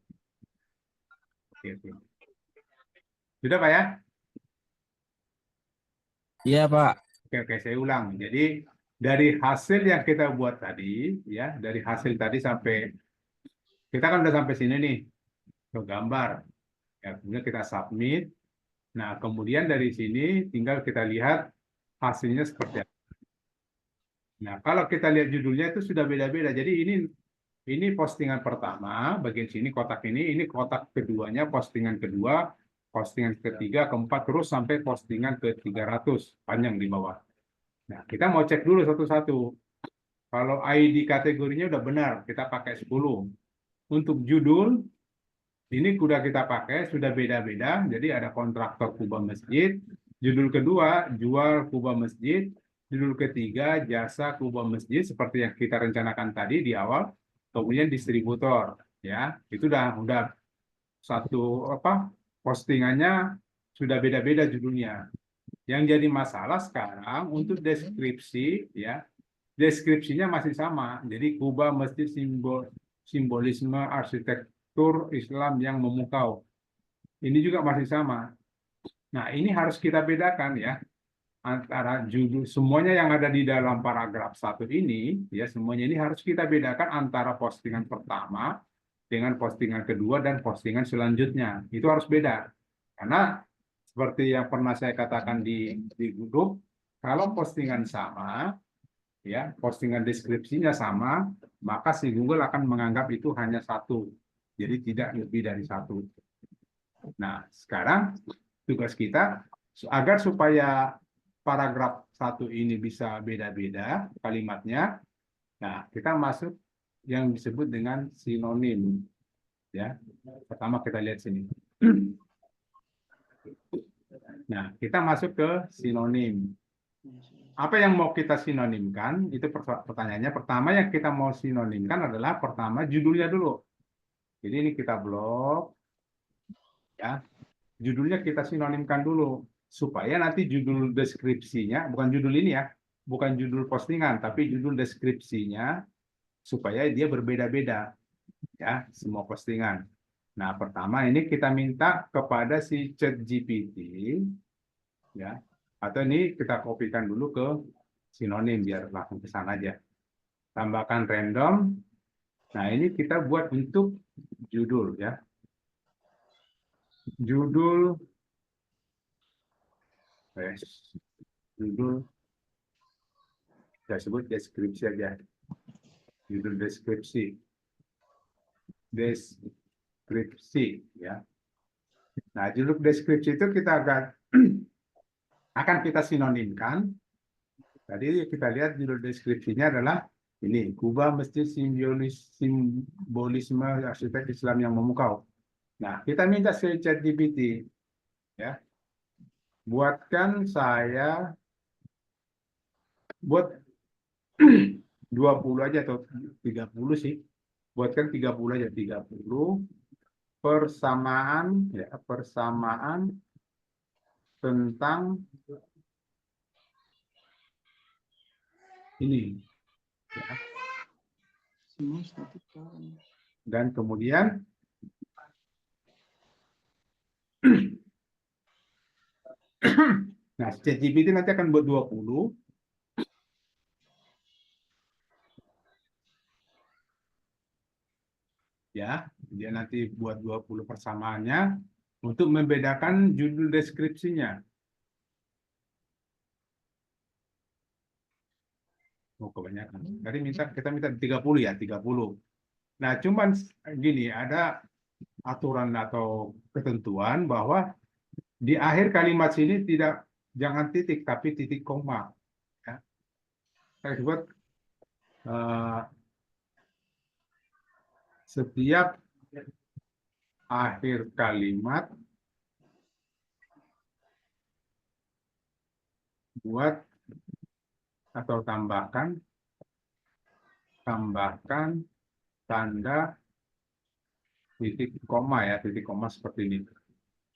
Sudah Pak ya? Iya, Pak. Oke, saya ulang. Jadi dari hasil yang kita buat tadi, ya, dari hasil tadi sampai kita kan udah sampai sini nih ke gambar. Ya, kemudian kita submit. Nah, kemudian dari sini tinggal kita lihat hasilnya seperti apa. Nah, kalau kita lihat judulnya itu sudah beda-beda. Jadi ini postingan pertama, bagian sini kotak ini kotak keduanya, postingan kedua, postingan ketiga, keempat, terus sampai postingan ke 300 panjang di bawah. Nah, kita mau cek dulu satu-satu. Kalau ID kategorinya udah benar, kita pakai 10. Untuk judul, ini sudah kita pakai, sudah beda-beda. Jadi ada kontraktor kubah masjid. Judul kedua, jual kubah masjid. Judul ketiga, jasa kubah masjid seperti yang kita rencanakan tadi di awal. Kemudian distributor, ya itu udah satu postingannya sudah beda-beda judulnya. Yang jadi masalah sekarang untuk deskripsi, ya deskripsinya masih sama. Jadi kubah masjid simbolisme arsitektur Islam yang memukau. Ini juga masih sama. Nah, ini harus kita bedakan ya antara judul semuanya yang ada di dalam paragraf 1 ini ya semuanya ini harus kita bedakan antara postingan pertama dengan postingan kedua dan postingan selanjutnya. Itu harus beda. Karena seperti yang pernah saya katakan di grup, kalau postingan sama ya postingan deskripsinya sama, maka si Google akan menganggap itu hanya satu. Jadi tidak lebih dari satu. Nah, sekarang tugas kita agar supaya paragraf 1 ini bisa beda-beda kalimatnya. Nah, kita masuk yang disebut dengan sinonim. Ya. Pertama kita lihat sini. Nah, kita masuk ke sinonim. Apa yang mau kita sinonimkan? Itu pertanyaannya. Pertama yang kita mau sinonimkan adalah pertama judulnya dulu. Jadi ini kita blok. Ya. Judulnya kita sinonimkan dulu supaya nanti judul deskripsinya bukan judul ini ya, bukan judul postingan tapi judul deskripsinya supaya dia berbeda-beda ya semua postingan. Nah, pertama ini kita minta kepada si ChatGPT ya atau ini kita kopikan dulu ke sinonim biar langsung ke sana aja. Tambahkan random. Nah, ini kita buat untuk judul ya. Judul saya sebut deskripsi aja. Judul deskripsi ya. Nah, judul deskripsi itu kita akan kita sinonimkan. Tadi kita lihat judul deskripsinya adalah ini, kubah masjid simbolisme arsitek Islam yang memukau. Nah, kita minta ke ChatGPT ya. Buatkan saya buat 20 aja atau 30 sih. Buatkan 30 aja, 30 persamaan ya, persamaan tentang ini ya. Dan kemudian nah, ChatGPT nanti akan buat 20 ya, dia nanti buat 20 persamaannya untuk membedakan judul deskripsinya. Oh, kebanyakan. Tadi kita minta 30 ya, 30. Nah, cuman gini, ada aturan atau ketentuan bahwa di akhir kalimat sini jangan titik tapi titik koma. Ya. Saya sebut setiap akhir kalimat buat atau tambahkan tanda titik koma ya, titik koma seperti ini.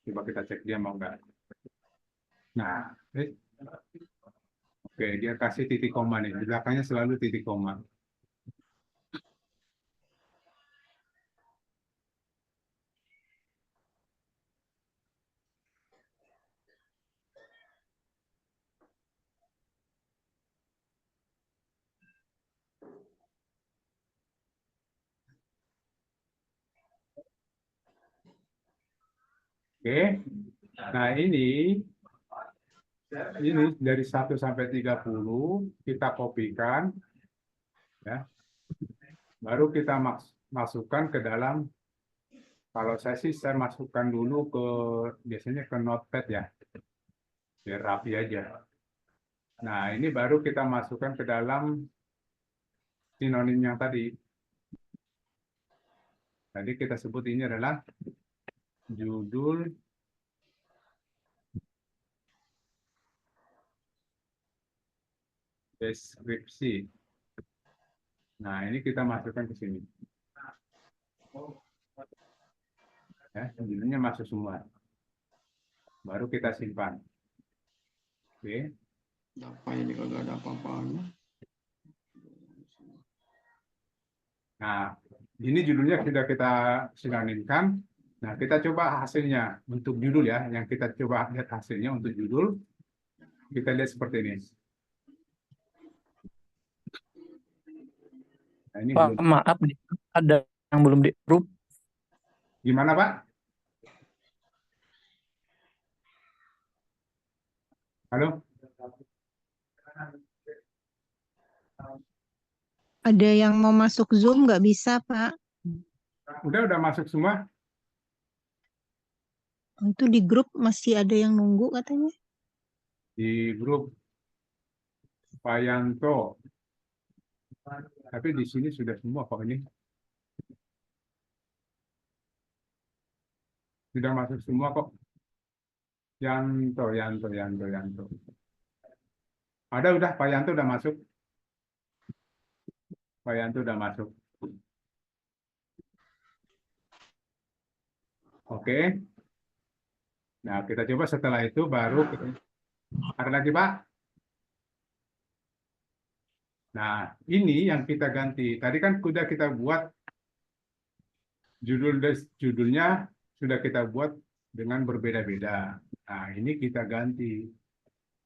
Coba kita cek dia mau nggak. Nah, oke, dia kasih titik koma nih. Di belakangnya selalu titik koma. Oke, nah ini ini dari 1 sampai 30 kita kopikan, ya. Baru kita masukkan ke dalam. Kalau saya masukkan dulu biasanya ke notepad ya, biar rapi aja. Nah, ini baru kita masukkan ke dalam sinonim yang tadi. Tadi kita sebut ini adalah judul deskripsi. Nah, ini kita masukkan ke sini. Ya, judulnya masuk semua. Baru kita simpan. Oke. Apa ini kagak ada apa-apanya? Nah, ini judulnya sudah kita sinonimkan. Nah, kita coba hasilnya untuk judul ya. Yang kita coba lihat hasilnya untuk judul. Kita lihat seperti ini. Nah, ini Pak, belum. maaf nih, ada yang belum di-approve. Gimana, Pak? Halo? Ada yang mau masuk Zoom nggak bisa, Pak. Udah masuk semua? Itu di grup masih ada yang nunggu katanya. Di grup Pak Yanto. Tapi di sini sudah semua kok ini. Sudah masuk semua kok. Yanto. Udah Pak Yanto udah masuk. Pak Yanto udah masuk. Oke. Nah, kita coba setelah itu baru ada lagi, Pak. Nah, ini yang kita ganti. Tadi kan sudah kita buat judulnya sudah kita buat dengan berbeda-beda. Nah, ini kita ganti.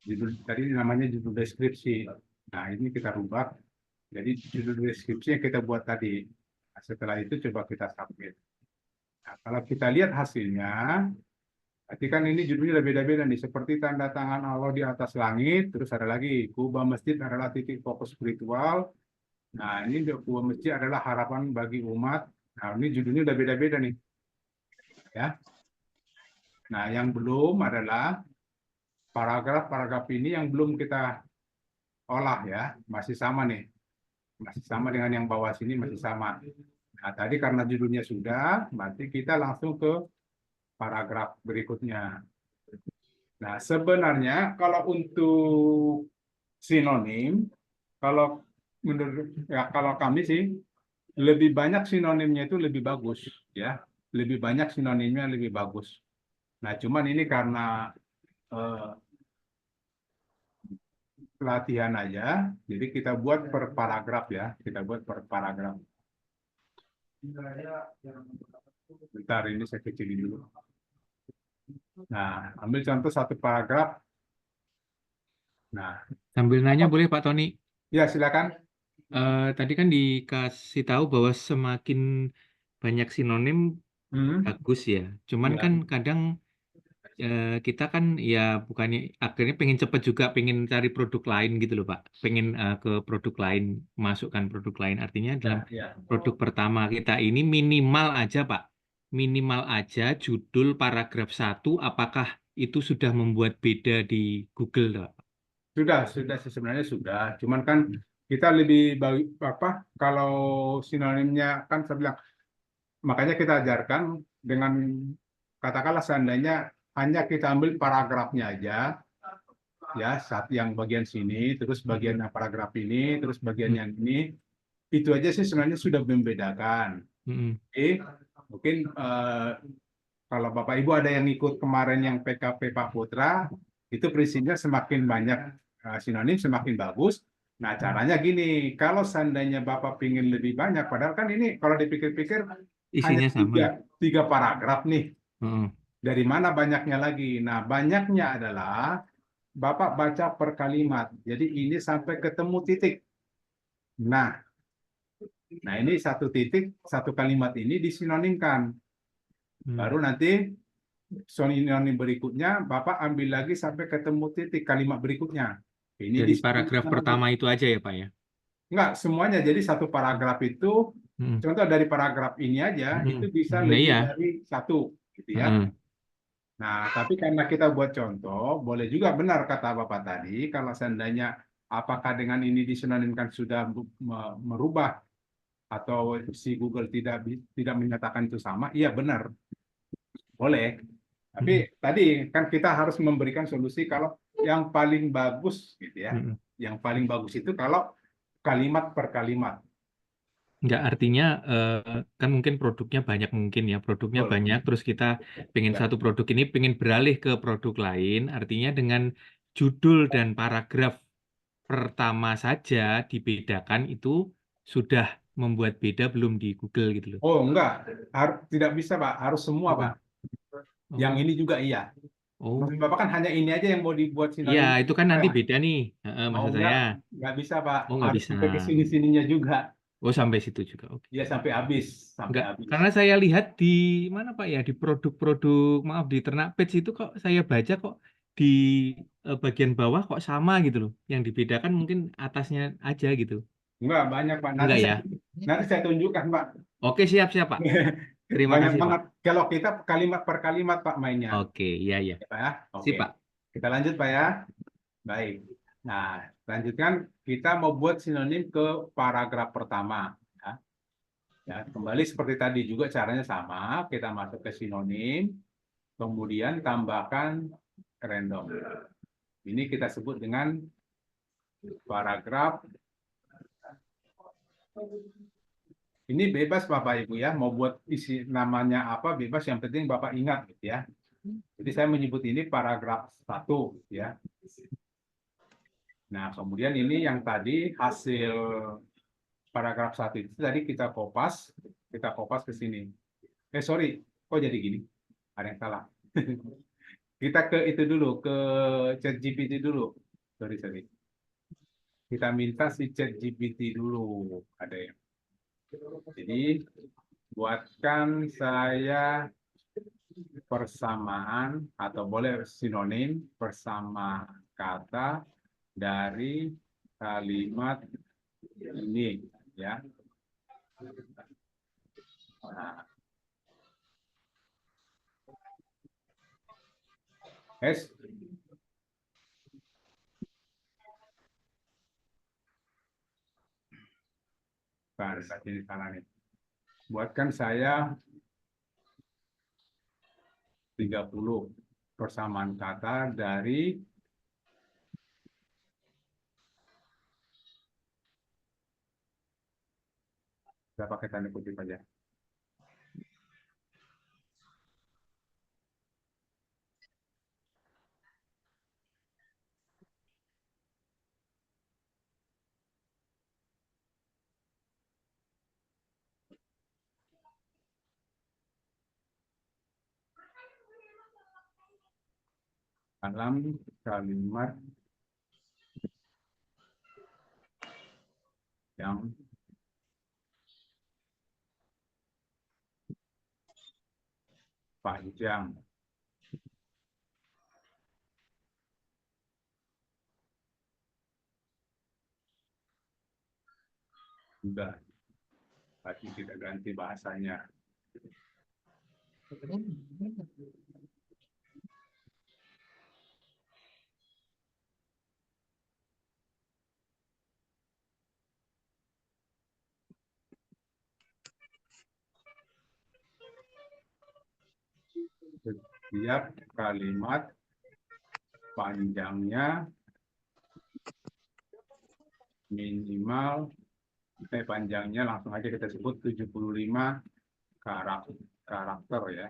Judul tadi namanya judul deskripsi. Nah, ini kita rubah. Jadi judul deskripsi yang kita buat tadi. Nah, setelah itu coba kita submit. Nah, kalau kita lihat hasilnya, berarti kan ini judulnya udah beda-beda nih. Seperti tanda tangan Allah di atas langit. Terus ada lagi, Kubah Masjid adalah titik fokus spiritual. Nah, ini Kubah Masjid adalah harapan bagi umat. Nah, ini judulnya udah beda-beda nih. Ya. Nah, yang belum adalah paragraf-paragraf ini yang belum kita olah ya. Masih sama nih. Masih sama dengan yang bawah sini, masih sama. Nah, tadi karena judulnya sudah, berarti kita langsung ke paragraf berikutnya. Nah, sebenarnya kalau untuk sinonim, kalau menurut ya kalau kami sih lebih banyak sinonimnya itu lebih bagus ya. Lebih banyak sinonimnya lebih bagus. Nah, cuman ini karena pelatihan aja, jadi kita buat per paragraf ya. Kita buat per paragraf. Bentar, ini saya kecilin dulu. Nah, ambil contoh satu paragraf. Nah, Sambil nanya boleh Pak Tony? ya silakan. Tadi kan dikasih tahu bahwa semakin banyak sinonim bagus ya. Cuman Ya. kan kadang kita kan ya bukannya akhirnya pengen cepet juga, pengen cari produk lain gitu loh Pak. Pengen ke produk lain, masukkan produk lain. Artinya dalam Ya. produk pertama kita ini minimal aja Pak. Minimal aja judul paragraf 1, apakah itu sudah membuat beda di Google Pak? Sudah sebenarnya sudah. Cuman kan kita lebih kalau sinonimnya kan saya bilang, makanya kita ajarkan dengan katakanlah seandainya hanya kita ambil paragrafnya aja, ya saat yang bagian sini, terus bagian paragraf ini, terus bagian yang ini, itu aja sih sebenarnya sudah membedakan. Oke, mungkin kalau Bapak Ibu ada yang ikut kemarin yang PKP Pak Putra, itu prinsipnya semakin banyak sinonim semakin bagus. Nah, caranya gini, kalau seandainya Bapak ingin lebih banyak, padahal kan ini kalau dipikir-pikir Isinya hanya sama. tiga paragraf nih. Heeh. Dari mana banyaknya lagi? Nah, banyaknya adalah Bapak baca per kalimat. Jadi ini sampai ketemu titik. Nah ini satu titik, satu kalimat ini disinonimkan. Baru nanti sinonim berikutnya, Bapak ambil lagi sampai ketemu titik kalimat berikutnya. Ini Dari di paragraf pertama itu aja ya Pak ya? Enggak, semuanya. Jadi satu paragraf itu, Hmm. contoh dari paragraf ini aja, itu bisa Nah, lebih iya. dari satu, gitu ya. Heeh. Nah, tapi karena kita buat contoh, boleh juga benar kata Bapak tadi, kalau seandainya apakah dengan ini disinonimkan sudah merubah atau si Google tidak menyatakan itu sama, iya benar, boleh. Tapi tadi kan kita harus memberikan solusi kalau yang paling bagus, gitu ya. Mm-mm. Yang paling bagus itu kalau kalimat per kalimat. Nggak, artinya kan mungkin produknya banyak, mungkin ya produknya Betul. banyak, terus kita pengen Ya. satu produk ini pengen beralih ke produk lain, artinya dengan judul dan paragraf pertama saja dibedakan itu sudah membuat beda belum di Google gitu loh. Oh enggak, tidak bisa Pak, harus semua Oh. Pak. Yang Oh. ini juga iya. Oh. Maksud Bapak kan hanya ini aja yang mau dibuat Iya, sinonim. itu kan nanti Pak. beda nih. Oh Maksud saya. enggak bisa Pak, Oh, nggak harus bisa. sampai ke sini-sininya juga. Oh, sampai situ juga. Oke. Ya sampai habis, sampai Enggak, habis. karena saya lihat di mana Pak ya, di produk-produk, maaf, di Ternak Pets itu kok saya baca kok di bagian bawah kok sama gitu loh. Yang dibedakan mungkin atasnya aja gitu. Enggak banyak Pak. Enggak ya? Nanti saya tunjukkan Pak. Oke, siap Pak. Terima Banyak kasih Pak. banget. Kalau kita kalimat per kalimat Pak mainnya. Oke, iya ya. Ya, Pak ya. Oke. Sip Pak. Kita lanjut Pak ya. Baik. Nah, lanjutkan kita mau buat sinonim ke paragraf pertama. Ya. Ya, kembali seperti tadi juga caranya sama. Kita masuk ke sinonim, kemudian tambahkan random. Ini kita sebut dengan paragraf. Ini bebas Bapak Ibu ya, mau buat isi namanya apa bebas, yang penting Bapak ingat gitu ya. Jadi saya menyebut ini paragraf 1 ya. Nah, kemudian ini yang tadi hasil paragraf 1 itu tadi kita kopas ke sini. Sorry, kok jadi gini? Ada yang salah. Kita ke itu dulu, ke ChatGPT dulu. Sorry. Kita minta si ChatGPT dulu, ada yang. Jadi buatkan saya persamaan atau boleh sinonim bersama kata dari kalimat ini ya. Nah. Ini salah nih. Buatkan saya 30 persamaan kata dari saya pakai tanda kutip aja. Dalam kalimat yang panjang. Sudah, tapi kita ganti bahasanya. Setiap kalimat panjangnya minimal, panjangnya langsung aja kita sebut 75 karakter ya.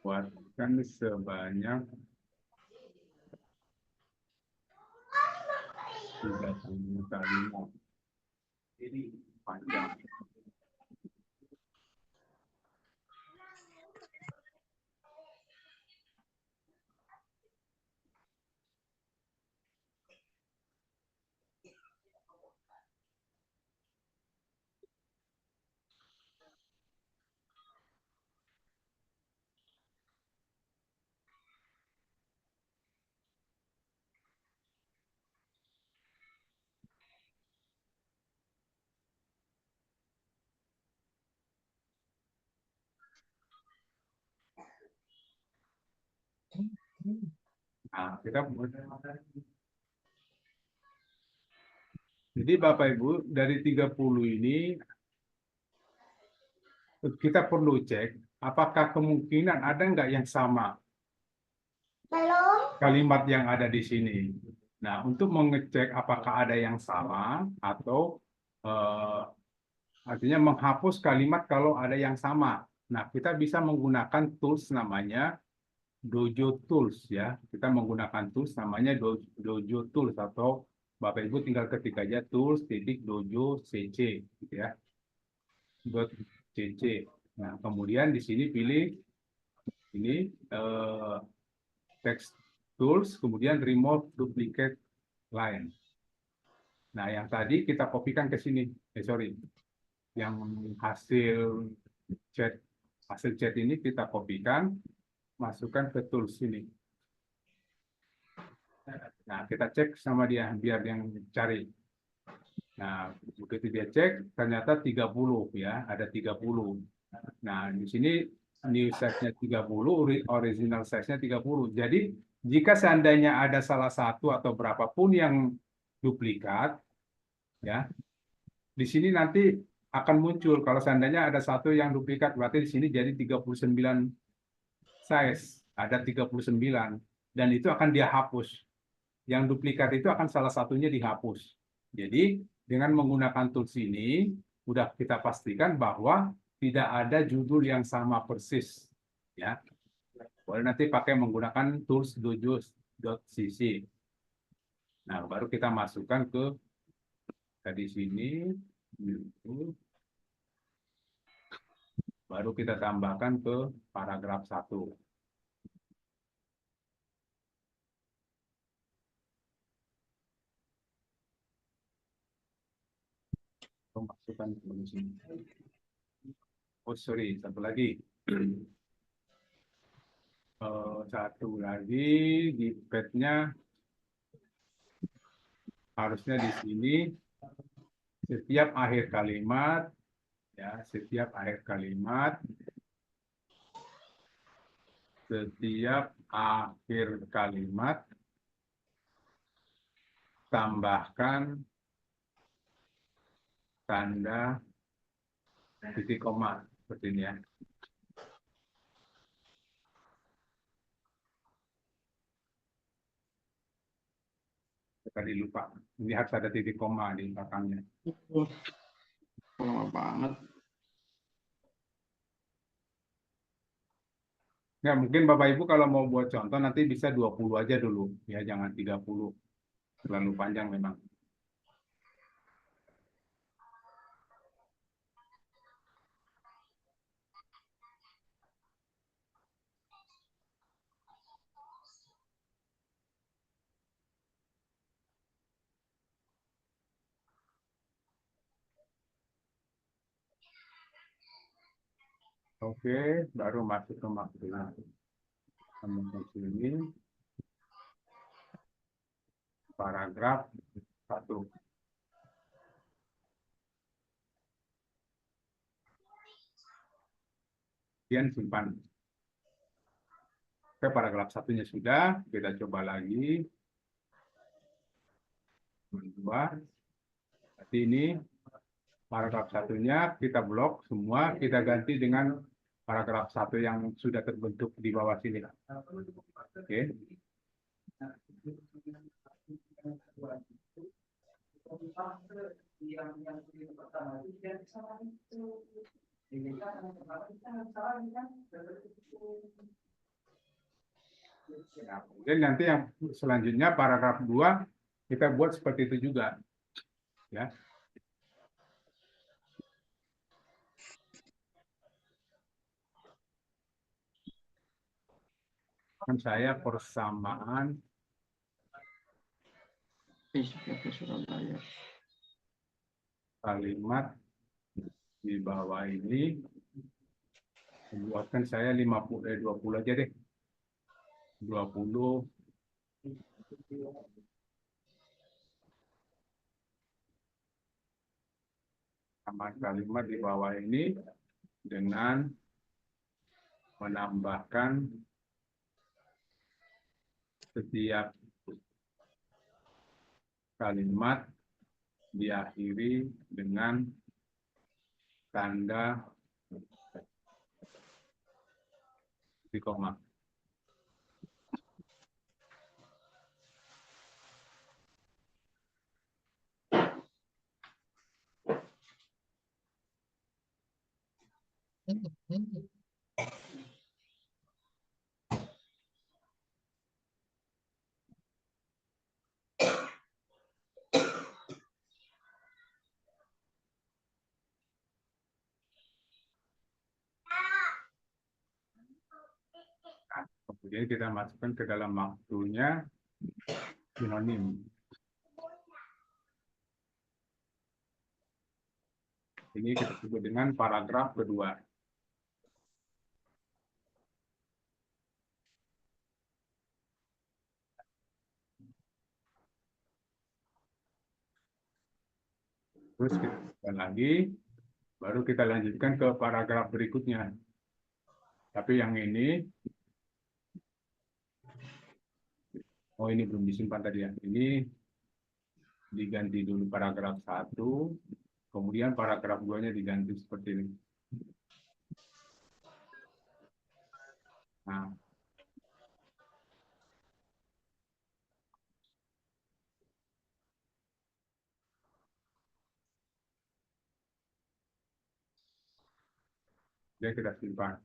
Buatkan sebanyak 30 kalimat. Ini panjang. Nah, jadi Bapak Ibu, dari 30 ini kita perlu cek apakah kemungkinan ada nggak yang sama kalimat yang ada di sini. Nah, untuk mengecek apakah ada yang sama atau artinya menghapus kalimat kalau ada yang sama. Nah, kita bisa menggunakan tools namanya Dojo Tools ya. Kita menggunakan tools namanya Dojo Tools atau Bapak Ibu tinggal ketik aja tools.dojo cc gitu ya. .cc. Nah, kemudian di sini pilih ini text tools, kemudian remove duplicate line. Nah, yang tadi kita kopikan ke sini. Yang hasil chat ini kita kopikan, masukkan ke tools ini. Nah, kita cek sama dia biar yang cari. Nah, begitu dia cek, ternyata 30 ya, ada 30. Nah, di sini new size-nya 30, original size-nya 30. Jadi, jika seandainya ada salah satu atau berapapun yang duplikat, ya, di sini nanti akan muncul. Kalau seandainya ada satu yang duplikat, berarti di sini jadi 39 size. Ada 39. Dan itu akan dia hapus. Yang duplikat itu akan salah satunya dihapus. Jadi, dengan menggunakan tools ini, sudah kita pastikan bahwa tidak ada judul yang sama persis. Ya, boleh nanti pakai menggunakan tools dojo.cc. Nah, baru kita masukkan ke tadi sini. Baru kita tambahkan ke paragraf 1. Masukkan ke sini. Oh, sorry, satu lagi. Satu lagi di pad-nya harusnya di sini setiap akhir kalimat ya, setiap akhir kalimat tambahkan tanda titik koma seperti ini ya. Tadi lupa. Ini harus ada titik koma di belakangnya. Lama banget. Ya, mungkin Bapak Ibu kalau mau buat contoh nanti bisa 20 aja dulu. Ya, jangan 30. Terlalu panjang memang. Oke, baru masuk ke maksimal. Kemudian sini paragraf 1. Kemudian simpan. Oke, paragraf 1-nya sudah, kita coba lagi. Kedua, berarti ini paragraf 1-nya kita blok semua, kita ganti dengan paragraf 1 yang sudah terbentuk di bawah sini. Oke. Nah, kemudian nanti yang selanjutnya paragraf 2 kita buat seperti itu juga. Ya. Kan saya persamaan Surabaya. kalimat di bawah ini buatkan saya 20 aja deh. 20 sama kalimat di bawah ini dengan menambahkan setiap kalimat diakhiri dengan tanda di koma. Nah, kemudian kita masukkan ke dalam waktunya sinonim. Ini kita sebut dengan paragraf kedua. Terus kita lanjutkan lagi, baru kita lanjutkan ke paragraf berikutnya. Tapi yang ini, oh ini belum disimpan tadi ya. Ini diganti dulu paragraf 1, kemudian paragraf 2-nya diganti seperti ini. Nah, jadi kita simpan.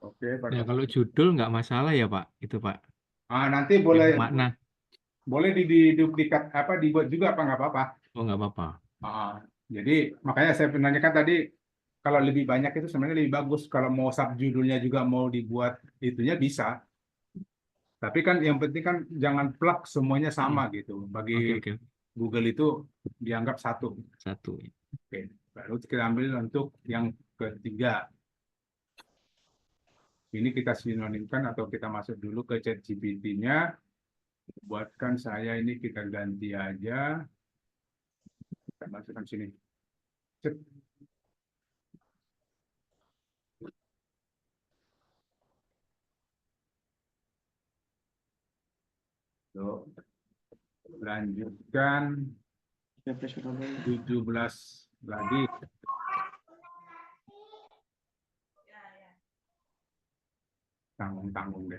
Oke, Nah, paragraf. kalau judul nggak masalah ya Pak, itu Pak. Nanti Yang boleh makna, diduplikat dibuat juga apa nggak apa-apa. oh nggak apa-apa. Jadi makanya saya menanyakan tadi, kalau lebih banyak itu sebenarnya lebih bagus. Kalau mau subjudulnya juga mau dibuat itunya bisa. Tapi kan yang penting kan jangan plug semuanya sama gitu. Bagi Oke, Google itu dianggap satu. satu. Oke, baru kita ambil untuk yang ketiga. Ini kita sinonimkan atau kita masuk dulu ke ChatGPT-nya. Buatkan saya ini kita ganti aja. Kita masukkan sini. Cek. Tuh. Lanjutkan PP Surabaya. 17 lagi. Tanggung-tanggung deh.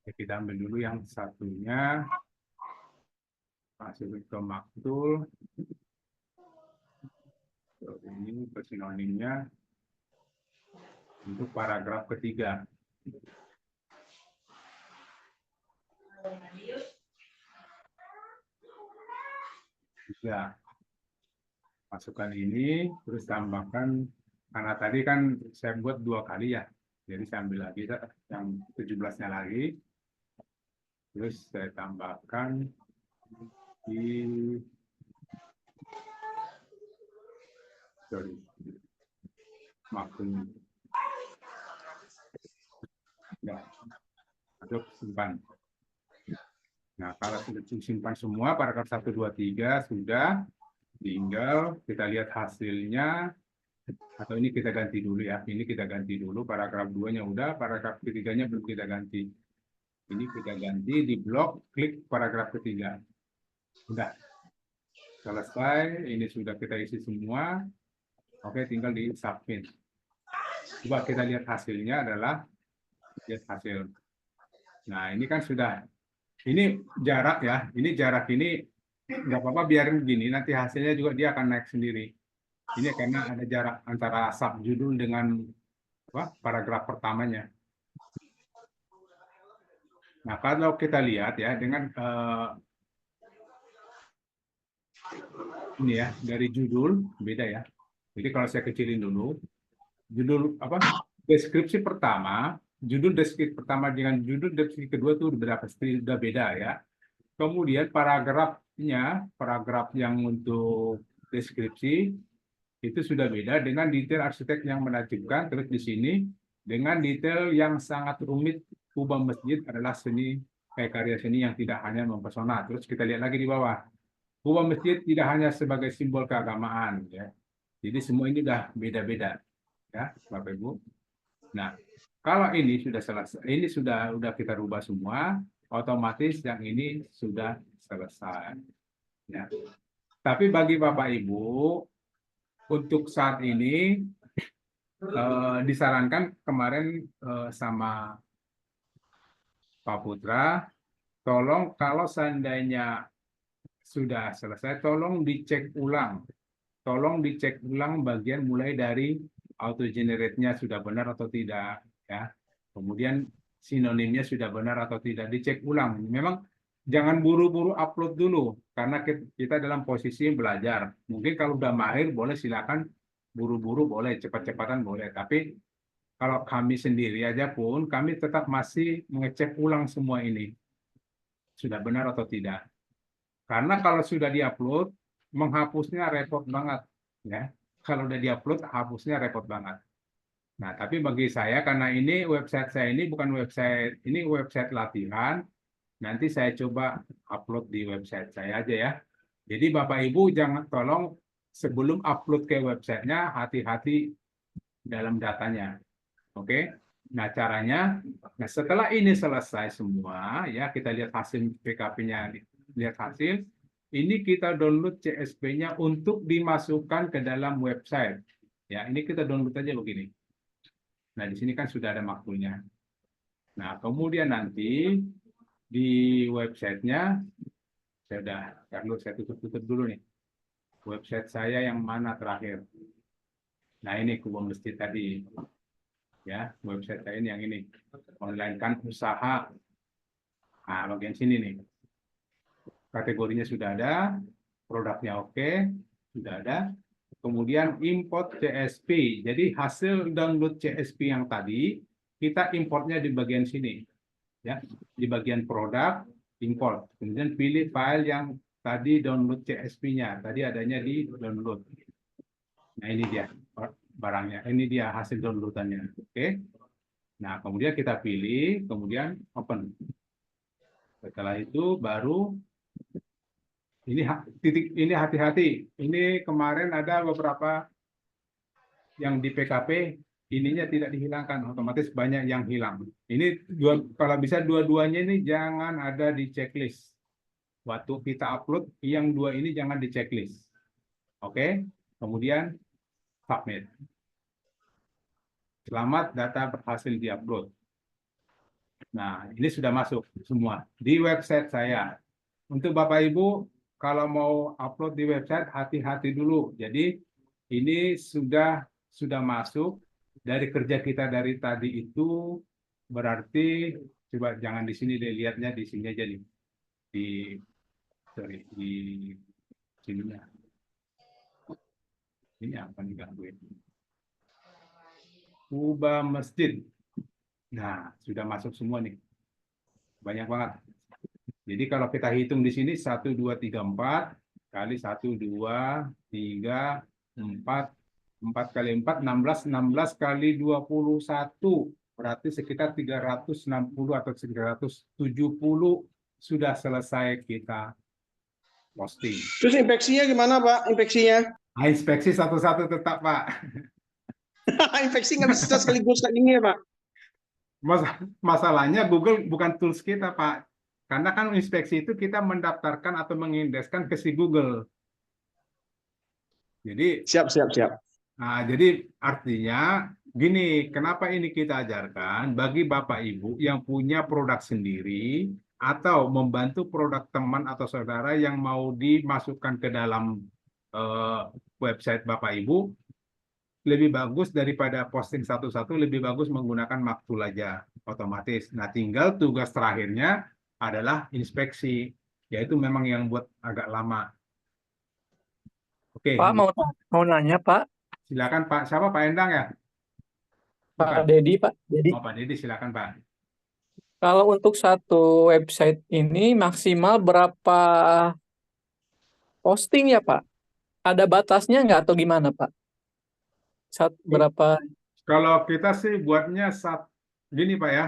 Oke, kita ambil dulu yang satunya. Masuk ke maktul. Ini sinonimnya untuk paragraf ketiga. Bisa masukkan ini, terus tambahkan, karena tadi kan saya buat 2 kali ya, jadi saya ambil lagi yang 17-nya lagi, terus saya tambahkan di makul. Ya, masuk simpan. Nah, kalau sudah simpan semua, paragraf 1, 2, 3 sudah, tinggal kita lihat hasilnya, atau ini kita ganti dulu ya, ini kita ganti dulu, paragraf 2-nya udah, paragraf ketiganya belum kita ganti. Ini kita ganti di blok, klik paragraf ketiga. Udah. Selesai, ini sudah kita isi semua. Oke, tinggal di submit. Coba kita lihat hasilnya adalah, lihat hasil. Nah, ini kan sudah, ini jarak ya, ini jarak ini nggak apa-apa biarin begini, nanti hasilnya juga dia akan naik sendiri. Ini karena ada jarak antara subjudul dengan paragraf pertamanya. Nah, kalau kita lihat ya dengan ini ya, dari judul beda ya. Jadi kalau saya kecilin dulu, judul deskripsi pertama, judul deskripsi pertama dengan judul deskripsi kedua itu udah beda ya. Kemudian paragrafnya, paragraf yang untuk deskripsi itu sudah beda dengan detail arsitek yang menakjubkan, terus di sini dengan detail yang sangat rumit kubah masjid adalah seni karya seni yang tidak hanya mempesona. Terus kita lihat lagi di bawah. Kubah masjid tidak hanya sebagai simbol keagamaan, ya. Jadi semua ini udah beda-beda, ya, Bapak Ibu. Nah, kalau ini sudah selesai, ini sudah kita rubah semua, otomatis yang ini sudah selesai. Ya. Tapi bagi Bapak Ibu, untuk saat ini disarankan kemarin sama Pak Putra, tolong kalau seandainya sudah selesai, tolong dicek ulang. Tolong dicek ulang bagian mulai dari auto generate-nya sudah benar atau tidak, ya. Kemudian sinonimnya sudah benar atau tidak, dicek ulang. Memang jangan buru-buru upload dulu karena kita dalam posisi belajar. Mungkin kalau udah mahir boleh silakan buru-buru boleh, cepat-cepatan boleh. Tapi kalau kami sendiri aja pun kami tetap masih mengecek ulang semua ini. Sudah benar atau tidak. Karena kalau sudah diupload, menghapusnya repot banget, ya. Kalau udah diupload, hapusnya repot banget. Nah, tapi bagi saya karena ini website saya ini bukan website, ini website latihan. Nanti saya coba upload di website saya aja ya. Jadi Bapak Ibu jangan tolong sebelum upload ke websitenya hati-hati dalam datanya. Oke? Nah, caranya, nah setelah ini selesai semua, ya kita lihat hasil PKP-nya, lihat hasil, ini kita download CSP-nya untuk dimasukkan ke dalam website. Ya, ini kita download aja begini. Nah, di sini kan sudah ada maktulnya. Nah, kemudian nanti di websitenya, saya tutup dulu nih. Website saya yang mana terakhir? Nah, ini kubah masjid tadi. Ya, website saya ini yang ini. Online kan usaha. Nah, bagian sini nih. Kategorinya sudah ada, produknya oke, sudah ada. Kemudian import CSP. Jadi hasil download CSP yang tadi, kita importnya di bagian sini. Ya, di bagian produk, import. Kemudian pilih file yang tadi download CSP-nya. Tadi adanya di download. Nah, ini dia barangnya. Ini dia hasil downloadannya. Oke. Nah, kemudian kita pilih, kemudian open. Setelah itu baru ini hati-hati. Ini kemarin ada beberapa yang di PKP ininya tidak dihilangkan, otomatis banyak yang hilang. Ini kalau bisa dua-duanya ini jangan ada di checklist. Waktu kita upload yang dua ini jangan di checklist. Oke, kemudian submit. Selamat, data berhasil diupload. Nah, ini sudah masuk semua di website saya. Untuk Bapak Ibu, kalau mau upload di website, hati-hati dulu. Jadi, ini sudah masuk dari kerja kita dari tadi itu, berarti, coba jangan di sini deh, lihatnya di sini aja nih. Di sininya. Ini apa nih gangguin? Kubah masjid. Nah, sudah masuk semua nih. Banyak banget. Jadi kalau kita hitung di sini 1, 2, 3, 4 kali 1, 2, 3, 4, 4 kali 4, 16, 16 kali 21. Berarti sekitar 360 atau 370 sudah selesai kita posting. Terus infeksinya gimana, Pak? Infeksinya? Nah, inspeksi satu-satu tetap, Pak. Infeksi nggak bisa sekaligus kayak ini ya, Pak? Masalahnya Google bukan tools kita, Pak. Karena kan inspeksi itu kita mendaftarkan atau mengindeskan ke si Google. Jadi Siap. Nah, jadi artinya gini, kenapa ini kita ajarkan bagi Bapak Ibu yang punya produk sendiri atau membantu produk teman atau saudara yang mau dimasukkan ke dalam website Bapak Ibu, lebih bagus daripada posting satu-satu, lebih bagus menggunakan maktul aja otomatis. Nah, tinggal tugas terakhirnya adalah inspeksi, yaitu memang yang buat agak lama. Oke, Pak, mau nanya, Pak. silakan Pak. Siapa Pak Endang ya? Pak Dedi, Pak. Dedi. Oh, Pak Dedi, silakan Pak. Kalau untuk satu website ini maksimal berapa posting ya, Pak? Ada batasnya nggak atau gimana, Pak? Berapa? Kalau kita sih buatnya Gini Pak ya,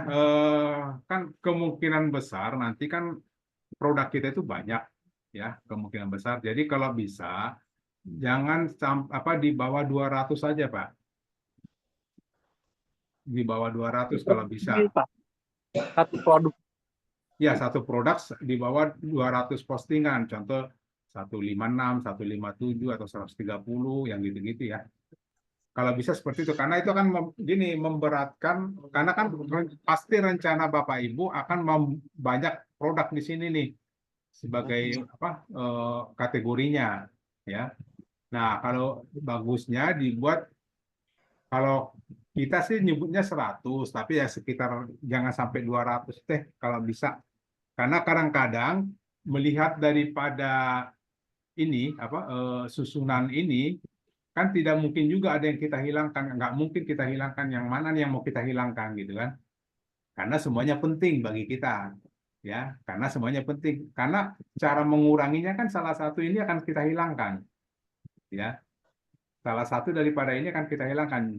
kan kemungkinan besar nanti kan produk kita itu banyak ya, kemungkinan besar. Jadi kalau bisa jangan di bawah 200 saja Pak. Di bawah 200 kalau bisa. Ini, Pak. Satu produk. Ya, satu produk di bawah 200 postingan. Contoh 156, 157 atau 130 yang gitu-gitu ya. Kalau bisa seperti itu, karena itu akan memberatkan, karena kan pasti rencana Bapak Ibu akan banyak produk di sini nih sebagai kategorinya ya. Nah, kalau bagusnya dibuat, kalau kita sih nyebutnya 100, tapi ya sekitar jangan sampai 200 deh kalau bisa. Karena kadang-kadang melihat daripada ini susunan ini kan tidak mungkin juga ada yang kita hilangkan, nggak mungkin kita hilangkan, yang mana nih yang mau kita hilangkan gitu kan, karena semuanya penting bagi kita ya, karena semuanya penting, karena cara menguranginya kan salah satu ini akan kita hilangkan ya, salah satu daripada ini akan kita hilangkan.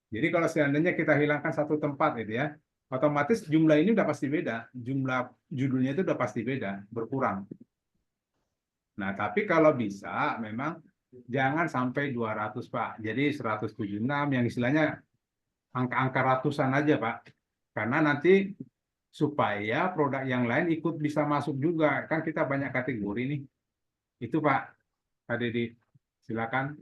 Jadi kalau seandainya kita hilangkan satu tempat gitu ya, otomatis jumlah ini udah pasti beda, jumlah judulnya itu udah pasti beda, berkurang. Nah, tapi kalau bisa memang jangan sampai 200, Pak. Jadi 176 yang istilahnya angka-angka ratusan aja, Pak. Karena nanti supaya produk yang lain ikut bisa masuk juga. Kan kita banyak kategori nih. Itu, Pak. Pak Dedi. Silakan.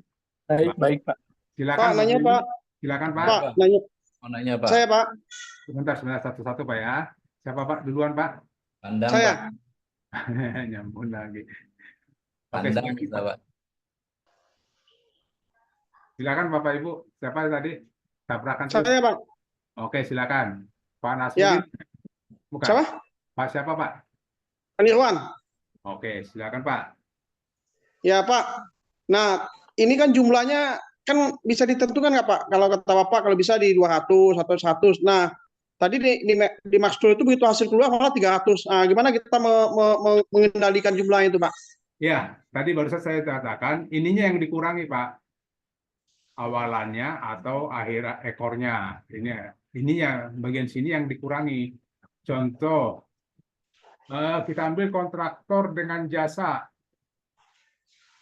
Baik, Pak. Silakan. Pak, nanya, Pak. Silakan, Pak. Pak, nanya. Mau nanya, Pak. Saya, Pak. Sebentar, satu-satu, Pak ya. Siapa, Pak? Duluan, Pak. Pandang, Saya. Pak. Nyambung lagi. Pandang kita, Pak. Silakan Bapak Ibu. Siapa tadi? Tabrakan terus. Saya, Pak. Oke, silakan. Pak Nasruddin. Bukan. Siapa? Pak siapa, Pak? Pak Nirwan. Oke, silakan, Pak. Ya, Pak. Nah, ini kan jumlahnya kan bisa ditentukan nggak, Pak? Kalau kata Bapak, kalau bisa di 200 atau 100. Nah, tadi di Maxtool itu begitu hasil keluar malah 300. Nah, gimana kita mengendalikan jumlah itu, Pak? Ya, tadi barusan saya katakan, ininya yang dikurangi, Pak. Awalannya atau akhir ekornya. Ininya, bagian sini yang dikurangi. Contoh, kita ambil kontraktor dengan jasa.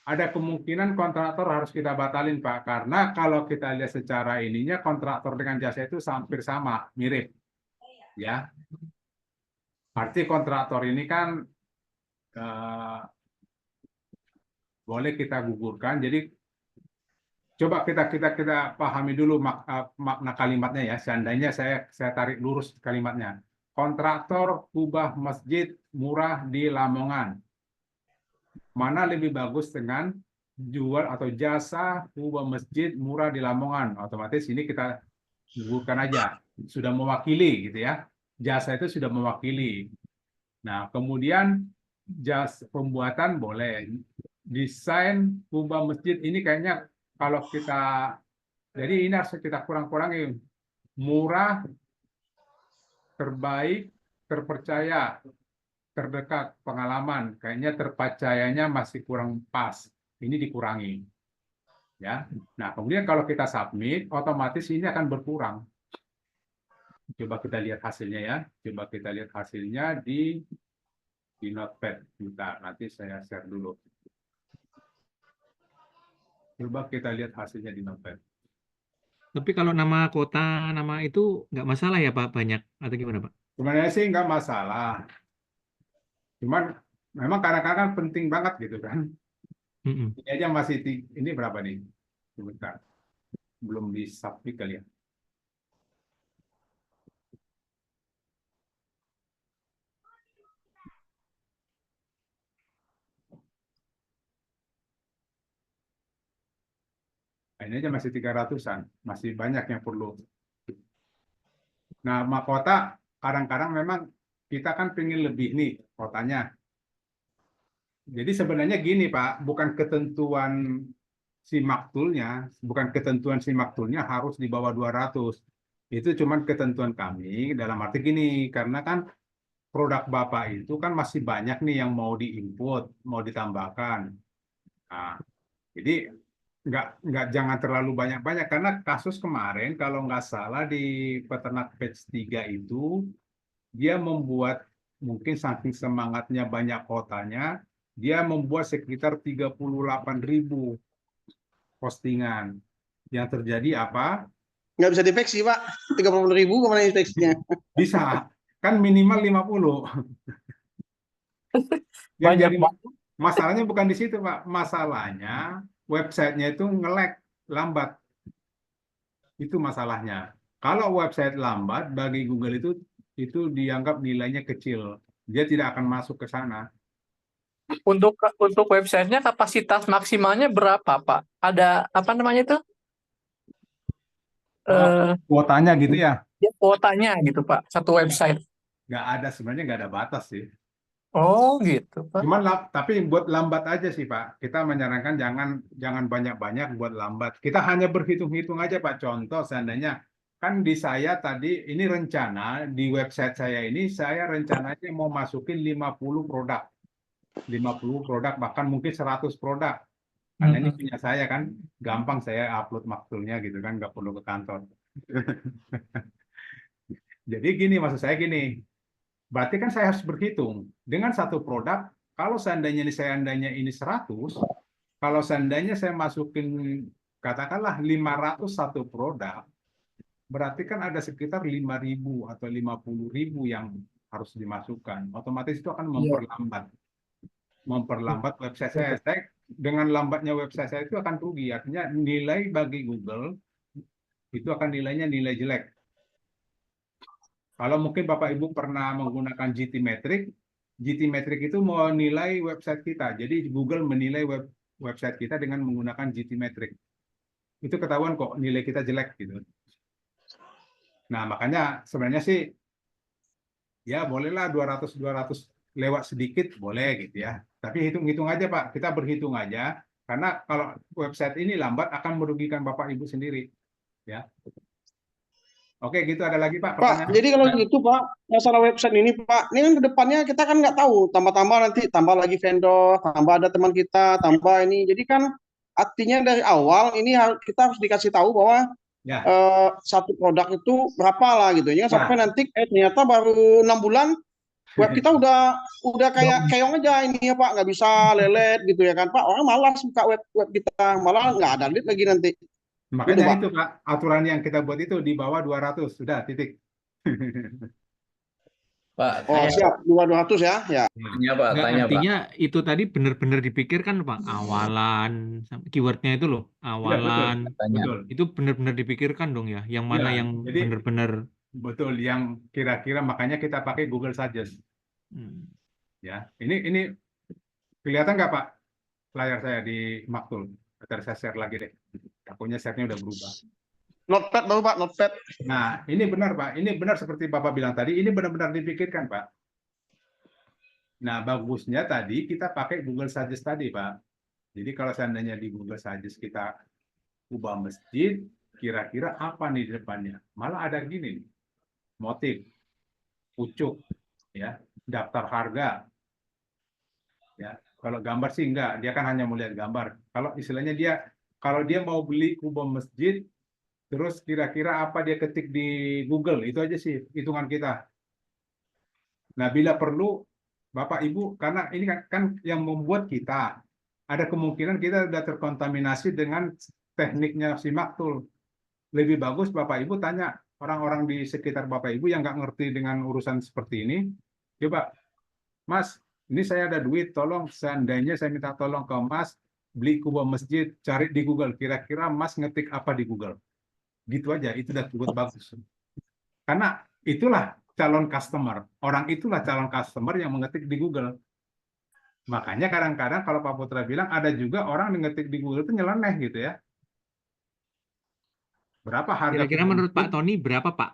Ada kemungkinan kontraktor harus kita batalin, Pak. Karena kalau kita lihat secara ininya, kontraktor dengan jasa itu hampir sama, mirip. Ya. Arti kontraktor ini kan boleh kita gugurkan. Jadi coba kita pahami dulu makna kalimatnya ya. Seandainya saya tarik lurus kalimatnya. Kontraktor kubah masjid murah di Lamongan. Mana lebih bagus dengan jual atau jasa kubah masjid murah di Lamongan? Otomatis ini kita gugurkan aja. Sudah mewakili gitu ya. Jasa itu sudah mewakili. Nah, kemudian jasa pembuatan boleh. Desain kubah masjid ini kayaknya kalau kita, jadi ini harus kita kurang-kurangi. Murah, terbaik, terpercaya, terdekat, pengalaman. Kayaknya terpercayanya masih kurang pas. Ini dikurangi. Ya. Nah, kemudian kalau kita submit, otomatis ini akan berkurang. Coba kita lihat hasilnya ya. Coba kita lihat hasilnya di Notepad. Bentar, nanti saya share dulu. Coba kita lihat hasilnya di Notepad. Tapi kalau nama kota, nama itu nggak masalah ya Pak, banyak atau gimana Pak? Sebenarnya sih nggak masalah. Cuman memang kadang-kadang penting banget gitu kan. Ini aja masih, ini berapa nih? Sebentar. Belum di-submit kali ya. Ini aja masih 300-an, masih banyak yang perlu. Nah, mahkota kadang-kadang memang kita kan pengen lebih nih kotanya. Jadi sebenarnya gini Pak, bukan ketentuan si maktulnya harus di bawah 200. Itu cuman ketentuan kami dalam arti gini, karena kan produk Bapak itu kan masih banyak nih yang mau diinput, mau ditambahkan. Nah, jadi nggak jangan terlalu banyak-banyak karena kasus kemarin kalau nggak salah di peternak batch 3 itu dia membuat mungkin saking semangatnya banyak kotanya dia membuat sekitar 38.000 postingan. Yang terjadi apa? Nggak bisa deteksi, Pak. 30.000 kemana deteksinya? Bisa kan minimal 50. Yang Banyak jadi banget. masalahnya bukan di situ, Pak. Masalahnya websitenya itu nge-lag, lambat. Itu masalahnya. Kalau website lambat bagi Google itu dianggap nilainya kecil. Dia tidak akan masuk ke sana. Untuk websitenya kapasitas maksimalnya berapa, Pak? Ada apa namanya itu? Oh, kuotanya gitu ya? Kuotanya gitu, Pak. Satu website. Nggak ada, sebenarnya nggak ada batas sih. Oh, gitu, Pak. Cuman tapi buat lambat aja sih, Pak. Kita menyarankan jangan banyak-banyak buat lambat. Kita hanya berhitung-hitung aja, Pak. Contoh seandainya kan di saya tadi ini rencana di website saya ini saya rencananya mau masukin 50 produk. 50 produk bahkan mungkin 100 produk. Karena ini punya saya kan, gampang saya upload maktulnya gitu kan, nggak perlu ke kantor. Jadi gini, maksud saya gini, berarti kan saya harus berhitung dengan satu produk. Kalau seandainya ini 100, kalau seandainya saya masukin katakanlah 500 satu produk, berarti kan ada sekitar 5.000 atau 50.000 yang harus dimasukkan. Otomatis itu akan memperlambat website saya. Dengan lambatnya website saya itu akan rugi. Artinya nilai bagi Google itu akan nilainya nilai jelek. Kalau mungkin Bapak Ibu pernah menggunakan GTmetrix, GTmetrix itu mau nilai website kita. Jadi Google menilai website kita dengan menggunakan GTmetrix. Itu ketahuan kok nilai kita jelek gitu. Nah, makanya sebenarnya sih ya bolehlah 200 lewat sedikit boleh gitu ya. Tapi hitung-hitung aja, Pak. Kita berhitung aja karena kalau website ini lambat akan merugikan Bapak Ibu sendiri, ya. Oke, gitu ada lagi Pak Pak, pertanyaan? jadi kalau gitu Pak, masalah website ini Pak, ini kan ke depannya kita kan nggak tahu, tambah-tambah nanti tambah lagi vendor, tambah ada teman kita, tambah ini. Jadi kan artinya dari awal ini kita harus dikasih tahu bahwa Ya. Satu produk itu berapa lah gitu. Ya sampai nanti ternyata baru 6 bulan web kita udah kayak keong aja ini ya Pak, nggak bisa lelet gitu ya kan Pak. Orang malas buka web kita, malah nggak ada lead lagi nanti. Makanya Gitu, itu Pak, aturan yang kita buat itu di bawah 200, sudah titik. Pak, Oh siap, 200 ya. Ya. tanya Pak, Nggak, tanya Pak. artinya itu tadi benar-benar dipikirkan Pak, awalan, keywordnya itu loh, Ya, awalan, betul. itu benar-benar dipikirkan dong ya, yang mana Ya, yang jadi benar-benar. betul yang kira-kira makanya kita pakai Google Suggest. Ya, ini kelihatan nggak Pak layar saya di Maktul? Ntar saya share lagi deh. Takutnya share-nya udah berubah. Notepad baru Pak, notepad. Nah, ini benar Pak. Ini benar seperti Bapak bilang tadi. Ini benar-benar dipikirkan Pak. Nah, bagusnya tadi kita pakai Google Suggest tadi Pak. Jadi kalau seandainya di Google Suggest kita ubah masjid, kira-kira apa nih di depannya? Malah ada gini nih. Motif, pucuk, ya, daftar harga. Ya, kalau gambar sih enggak, dia kan hanya melihat gambar. Kalau istilahnya kalau dia mau beli kubah masjid, terus kira-kira apa dia ketik di Google, itu aja sih hitungan kita. Nah, bila perlu, Bapak Ibu, karena ini kan yang membuat kita, ada kemungkinan kita sudah terkontaminasi dengan tekniknya si Maktul. Lebih bagus Bapak Ibu tanya orang-orang di sekitar Bapak Ibu yang nggak ngerti dengan urusan seperti ini, coba, Mas, ini saya ada duit, tolong seandainya saya minta tolong ke Mas, beli kubah masjid, cari di Google, kira-kira Mas ngetik apa di Google. Gitu aja, itu udah cukup bagus. Karena itulah calon customer, orang itulah calon customer yang mengetik di Google. Makanya kadang-kadang kalau Pak Putra bilang, ada juga orang yang ngetik di Google itu nyeleneh gitu ya. Berapa harga? Kira-kira menurut Pak Tony berapa Pak?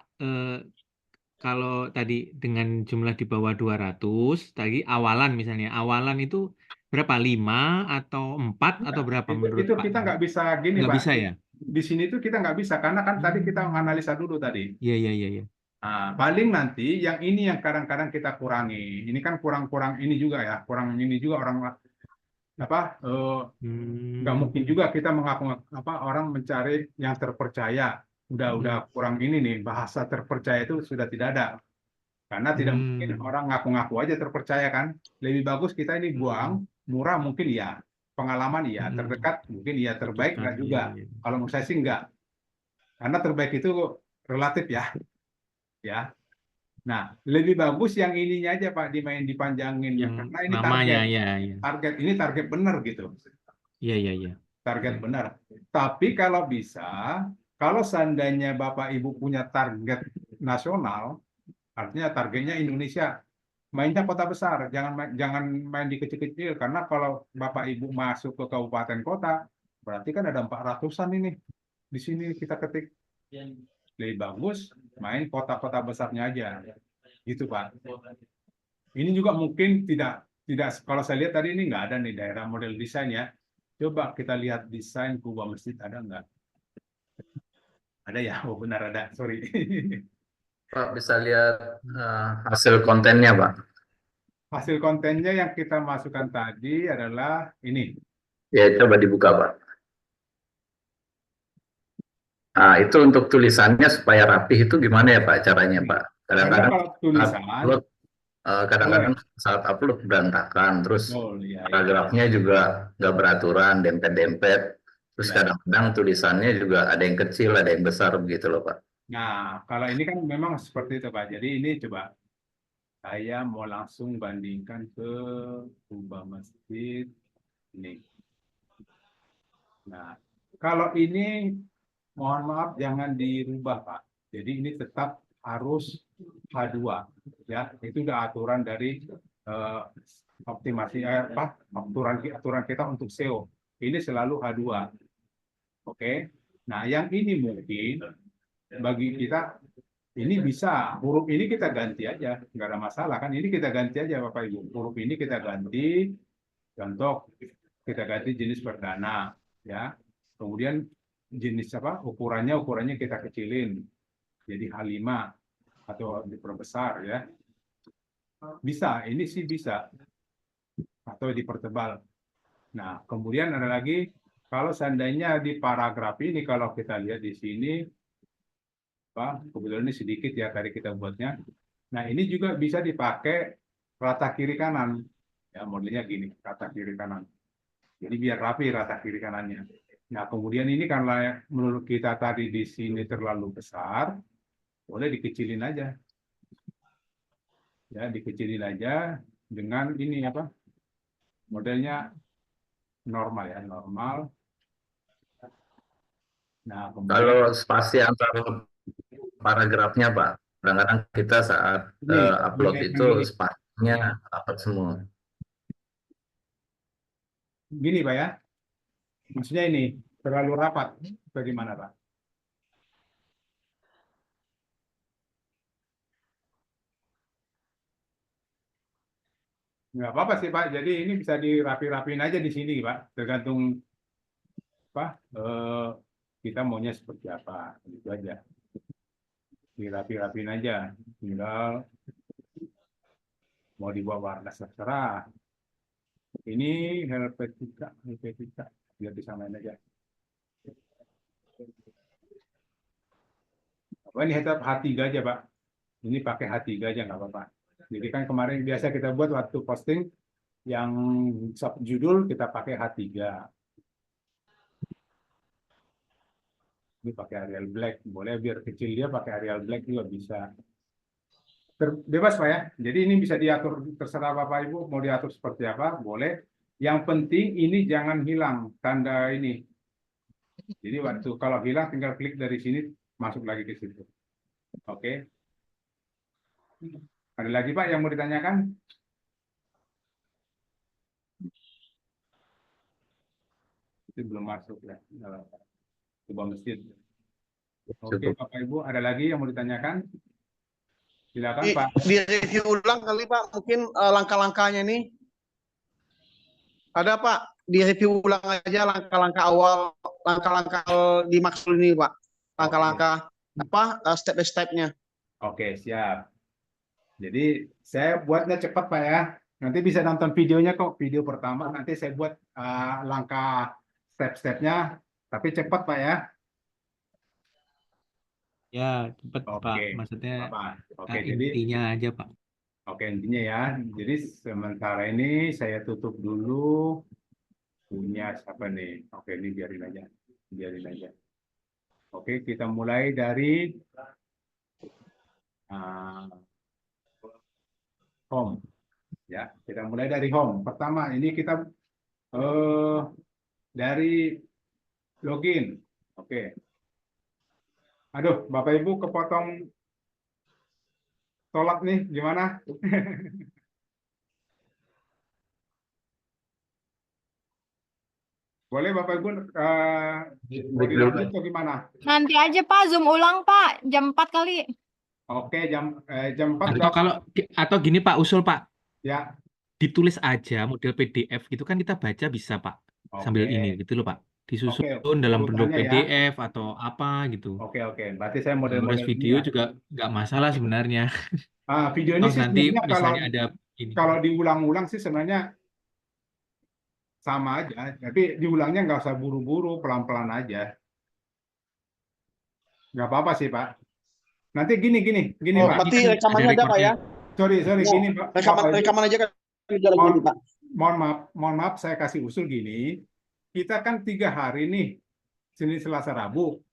Kalau tadi dengan jumlah di bawah 200, tadi awalan misalnya, awalan itu berapa? 5 atau 4 atau berapa menurut itu Pak? kita nggak bisa gini Nggak Pak. bisa ya? Di sini tuh kita nggak bisa, karena kan tadi kita menganalisa dulu tadi. Iya. Nah, paling nanti yang ini yang kadang-kadang kita kurangi. Ini kan kurang-kurang ini juga ya, kurang ini juga orang nggak mungkin juga kita mengaku orang mencari yang terpercaya. Udah kurang ini nih, bahasa terpercaya itu sudah tidak ada. Karena tidak mungkin orang ngaku-ngaku aja terpercaya kan. Lebih bagus kita ini buang, murah mungkin ya, pengalaman ya, terdekat mungkin ya, terbaik nggak juga. Kalau menurut saya sih enggak. Karena terbaik itu relatif ya. Nah, lebih bagus yang ininya aja Pak, dipanjangin. Karena ini namanya target ini target benar gitu. Iya. Target benar. Tapi kalau bisa, kalau seandainya Bapak Ibu punya target nasional, artinya targetnya Indonesia, mainnya kota besar, jangan main di kecil-kecil, karena kalau Bapak Ibu masuk ke kabupaten kota, berarti kan ada 400-an ini. Di sini kita ketik. Lebih bagus main kota-kota besarnya aja. Gitu Pak. Ini juga mungkin tidak kalau saya lihat tadi ini nggak ada nih daerah model desain ya. Coba kita lihat desain kubah masjid, ada nggak? Ada ya? Oh benar ada, sorry. Pak, bisa lihat hasil kontennya, Pak. Hasil kontennya yang kita masukkan tadi adalah ini. Ya, coba dibuka, Pak. Nah, itu untuk tulisannya supaya rapih itu gimana ya, Pak, caranya, Pak? Kadang-kadang Kalau tulisan, kadang-kadang saat upload berantakan, terus ya. paragrafnya juga nggak beraturan, dempet-dempet. Terus kadang-kadang tulisannya juga ada yang kecil, ada yang besar begitu loh, Pak. Nah, kalau ini kan memang seperti itu Pak. Jadi ini coba saya mau langsung bandingkan ke kubah masjid ini. Nah, kalau ini mohon maaf jangan dirubah Pak. Jadi ini tetap harus H2 ya. Itu udah aturan dari optimasi aturan kita untuk SEO. Ini selalu H2. Oke. Nah, yang ini mungkin bagi kita ini bisa huruf ini kita ganti aja, nggak ada masalah kan. Ini kita ganti aja Bapak Ibu. Huruf ini kita ganti, contoh kita ganti jenis perdana ya. Kemudian jenis ukurannya kita kecilin jadi H5 atau diperbesar ya. Bisa, ini sih bisa. Atau dipertebal. Nah, kemudian ada lagi kalau seandainya di paragraf ini kalau kita lihat di sini kebetulan ini sedikit ya tadi kita buatnya. Nah, ini juga bisa dipakai rata kiri kanan. Ya, modelnya gini, rata kiri kanan. Jadi biar rapi rata kiri kanannya. Nah, kemudian ini karena menurut kita tadi di sini terlalu besar, boleh dikecilin aja. Ya, dikecilin aja dengan ini modelnya normal ya, normal. Nah, kemudian, kalau spasi antara paragrafnya, Pak, kadang-kadang kita saat upload itu spasinya rapat semua. Gini Pak ya, maksudnya ini terlalu rapat, bagaimana Pak? Nggak apa-apa sih Pak, jadi ini bisa dirapi-rapin aja di sini Pak, tergantung kita maunya seperti apa, gitu aja. Dirapi-rapin aja, tinggal mau dibuat warna terserah. Ini Helvetica, biar disamain aja. Ini tetap H3 aja Pak, ini pakai H3 aja nggak apa-apa. Jadi kan kemarin biasa kita buat waktu posting yang subjudul kita pakai H3. Ini pakai Arial Black, boleh biar kecil dia pakai Arial Black juga bisa. Bebas Pak ya, jadi ini bisa diatur terserah Bapak Ibu mau diatur seperti apa, boleh. Yang penting ini jangan hilang tanda ini. Jadi waktu kalau hilang tinggal klik dari sini masuk lagi ke situ. Oke. Ada lagi Pak yang mau ditanyakan? Itu belum masuk ya. Kubah masjid. Oke, Bapak Ibu, ada lagi yang mau ditanyakan? Silakan Pak. Di review ulang kali Pak, mungkin langkah-langkahnya nih. Ada Pak, di review ulang aja langkah-langkah awal, langkah-langkah dimaksud ini Pak. Langkah-langkah step by step-nya. Oke, siap. Jadi saya buatnya cepat Pak ya. Nanti bisa nonton videonya kok, video pertama. Nanti saya buat langkah step-stepnya, tapi cepat Pak ya. Ya, cepet Pak. Oke, Maksudnya Bapak. Oke, jadi intinya aja Pak. oke intinya ya. Jadi sementara ini saya tutup dulu punya siapa nih? Oke, ini biarin aja. Biarin aja. Oke, kita mulai dari home. Ya, kita mulai dari home. Pertama, ini kita dari login. Oke. Aduh, Bapak Ibu kepotong sholat nih, gimana? Boleh Bapak Ibu mau dilanjut atau gimana? Nanti aja Pak, Zoom ulang Pak, jam 4 kali. Oke, jam 4 Atau gini Pak, usul Pak, ya. ditulis aja model PDF gitu kan kita baca bisa Pak, sambil Oke. ini gitu loh Pak, disusun Oke, dalam bentuk urutannya ya. PDF atau apa gitu. Oke. Berarti saya Nulis model-model video ini ya. juga nggak masalah sebenarnya. Video ini Toh sih nanti sebenarnya misalnya ada ini. kalau diulang-ulang sih sebenarnya sama aja, tapi diulangnya nggak usah buru-buru, pelan-pelan aja. Nggak apa-apa sih Pak. Nanti gini Oh, Pak. berarti rekamannya ada Pak ya? Sorry Oh, gini Pak. rekaman aja kan jalan gini Pak. Mohon maaf, saya kasih usul gini. Kita kan 3 hari nih, Senin, Selasa, Rabu.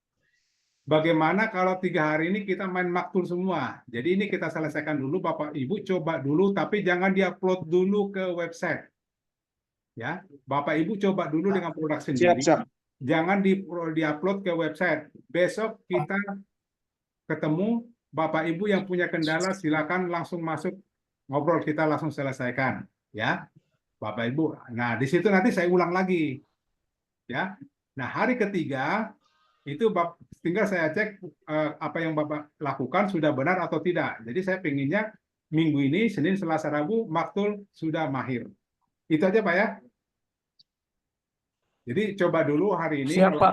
Bagaimana kalau 3 hari ini kita main maktul semua? Jadi ini kita selesaikan dulu, Bapak Ibu coba dulu, tapi jangan diupload dulu ke website. Ya, Bapak Ibu coba dulu dengan produk sendiri. Siap. Jangan diupload ke website. Besok kita ketemu, Bapak Ibu yang punya kendala silakan langsung masuk ngobrol, kita langsung selesaikan, ya, Bapak Ibu. Nah, di situ nanti saya ulang lagi, ya. Nah, hari ketiga itu tinggal saya cek apa yang Bapak lakukan sudah benar atau tidak. Jadi saya pengennya minggu ini Senin, Selasa, Rabu maktul sudah mahir. Itu aja Pak ya. Jadi coba dulu hari ini. Siap, Pak.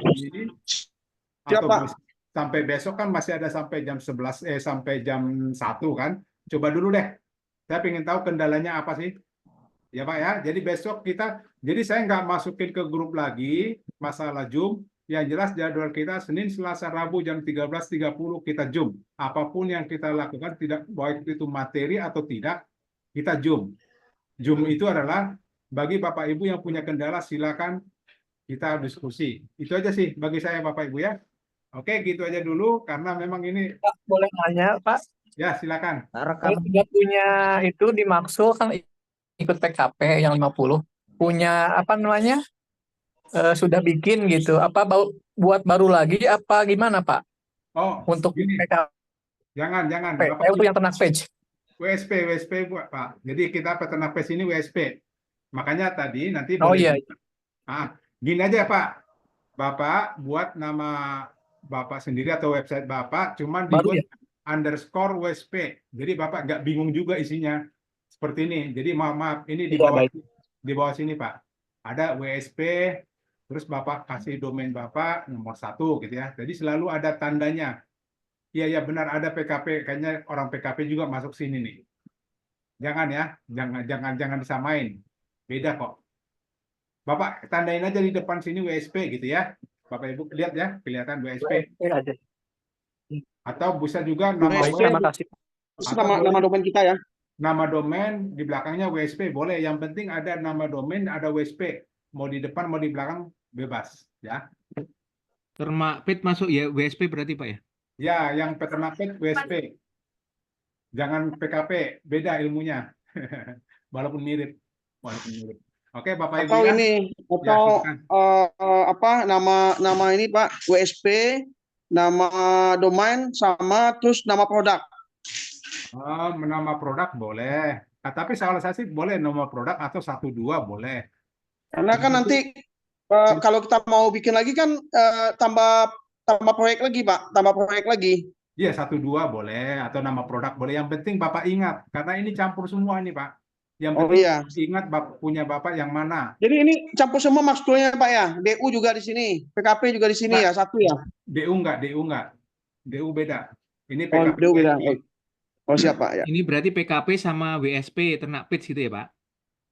Siap, Pak. Sampai besok kan masih ada sampai jam 11 sampai jam 1 kan. Coba dulu deh. Saya pengen tahu kendalanya apa sih. Ya Pak ya. Jadi besok jadi saya nggak masukin ke grup lagi masalah Zoom. Yang jelas jadwal kita Senin, Selasa, Rabu jam 13.30 kita Zoom. Apapun yang kita lakukan, tidak baik itu materi atau tidak, kita Zoom. Zoom itu adalah bagi Bapak Ibu yang punya kendala silakan kita diskusi. Itu aja sih bagi saya Bapak Ibu ya. Oke, gitu aja dulu karena memang ini. Pak, boleh nanya Pak? Ya, silakan. Kalau sudah punya itu di Maxul kan ikut PKP yang 50. Punya apa namanya? Sudah bikin gitu. Apa buat baru lagi apa gimana Pak? Oh, untuk gini. PKP. Jangan. Untuk yang ternak page. WSP Pak. Jadi kita peternak page ini WSP. Makanya tadi nanti Oh boleh. iya. Gini aja Pak. Bapak buat nama Bapak sendiri atau website Bapak cuman dibuat underscore WSP. Jadi Bapak nggak bingung juga isinya. Seperti ini. Jadi maaf ini di bawah sini Pak. Ada WSP, terus Bapak kasih domain Bapak nomor 1 gitu ya. Jadi selalu ada tandanya. Iya benar ada PKP. Kayaknya orang PKP juga masuk sini nih. Jangan ya. Jangan disamain. Beda kok. Bapak tandain aja di depan sini WSP gitu ya. Bapak Ibu lihat ya, kelihatan WSP. Atau bisa juga nama nama domain kita ya. Nama domain di belakangnya WSP boleh. Yang penting ada nama domain, ada WSP. Mau di depan, mau di belakang bebas ya. Ternak pet masuk ya WSP berarti Pak ya? Ya, yang peternak pet WSP. Jangan PKP, beda ilmunya. Walaupun mirip. Oke, Bapak Ibu atau ya. Ini atau apa nama ini Pak, WSP, nama domain sama terus nama produk. Nama produk boleh. Tapi salah saya sih boleh nomor produk atau 1-2 boleh. Karena kan nanti kalau kita mau bikin lagi kan tambah proyek lagi Pak, tambah proyek lagi. Iya 1-2 boleh atau nama produk boleh. Yang penting Bapak ingat karena ini campur semua ini Pak. Yang penting ingat punya Bapak yang mana. Jadi ini campur semua maksudnya Pak ya. DU juga di sini, PKP juga di sini ya, satu ya. DU enggak. DU beda. Ini PKP. DU beda. Oh siap Pak ya. Ini berarti PKP sama WSP ternak page gitu ya Pak?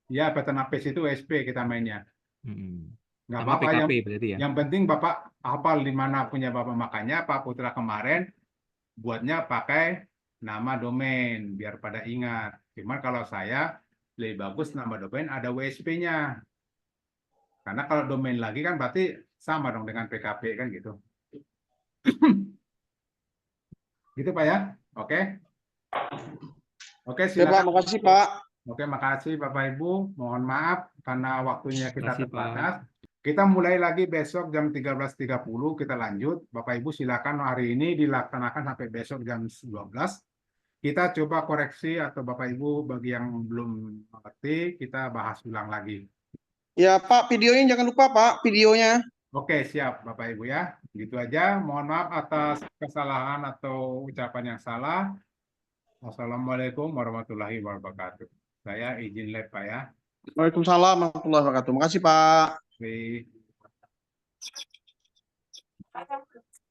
Ya, pattern APIS itu WSP kita mainnya. Mm-mm. Nggak Sama apa-apa, PKP berarti ya. yang penting Bapak hafal di mana punya Bapak, makanya Pak Putra kemarin buatnya pakai nama domain biar pada ingat. Cuma kalau saya lebih bagus nama domain ada WSP-nya. Karena kalau domain lagi kan berarti sama dong dengan PKP kan gitu. Gitu Pak ya. Oke. Oke, Oke, Pak, silakan. makasih, Pak. Oke, makasih Bapak Ibu. Mohon maaf karena waktunya kita Makasih, Pak. terbatas. Kita mulai lagi besok jam 13.30 kita lanjut. Bapak Ibu silakan hari ini dilaksanakan sampai besok jam 12. Kita coba koreksi atau Bapak Ibu bagi yang belum mengerti, kita bahas ulang lagi. Ya, Pak, videonya jangan lupa, Pak, videonya. Oke, siap Bapak Ibu ya. Gitu aja. Mohon maaf atas kesalahan atau ucapan yang salah. Wassalamualaikum warahmatullahi wabarakatuh. Saya izin live Pak ya. Waalaikumsalam warahmatullahi wabarakatuh. Makasih, Pak. Terima kasih.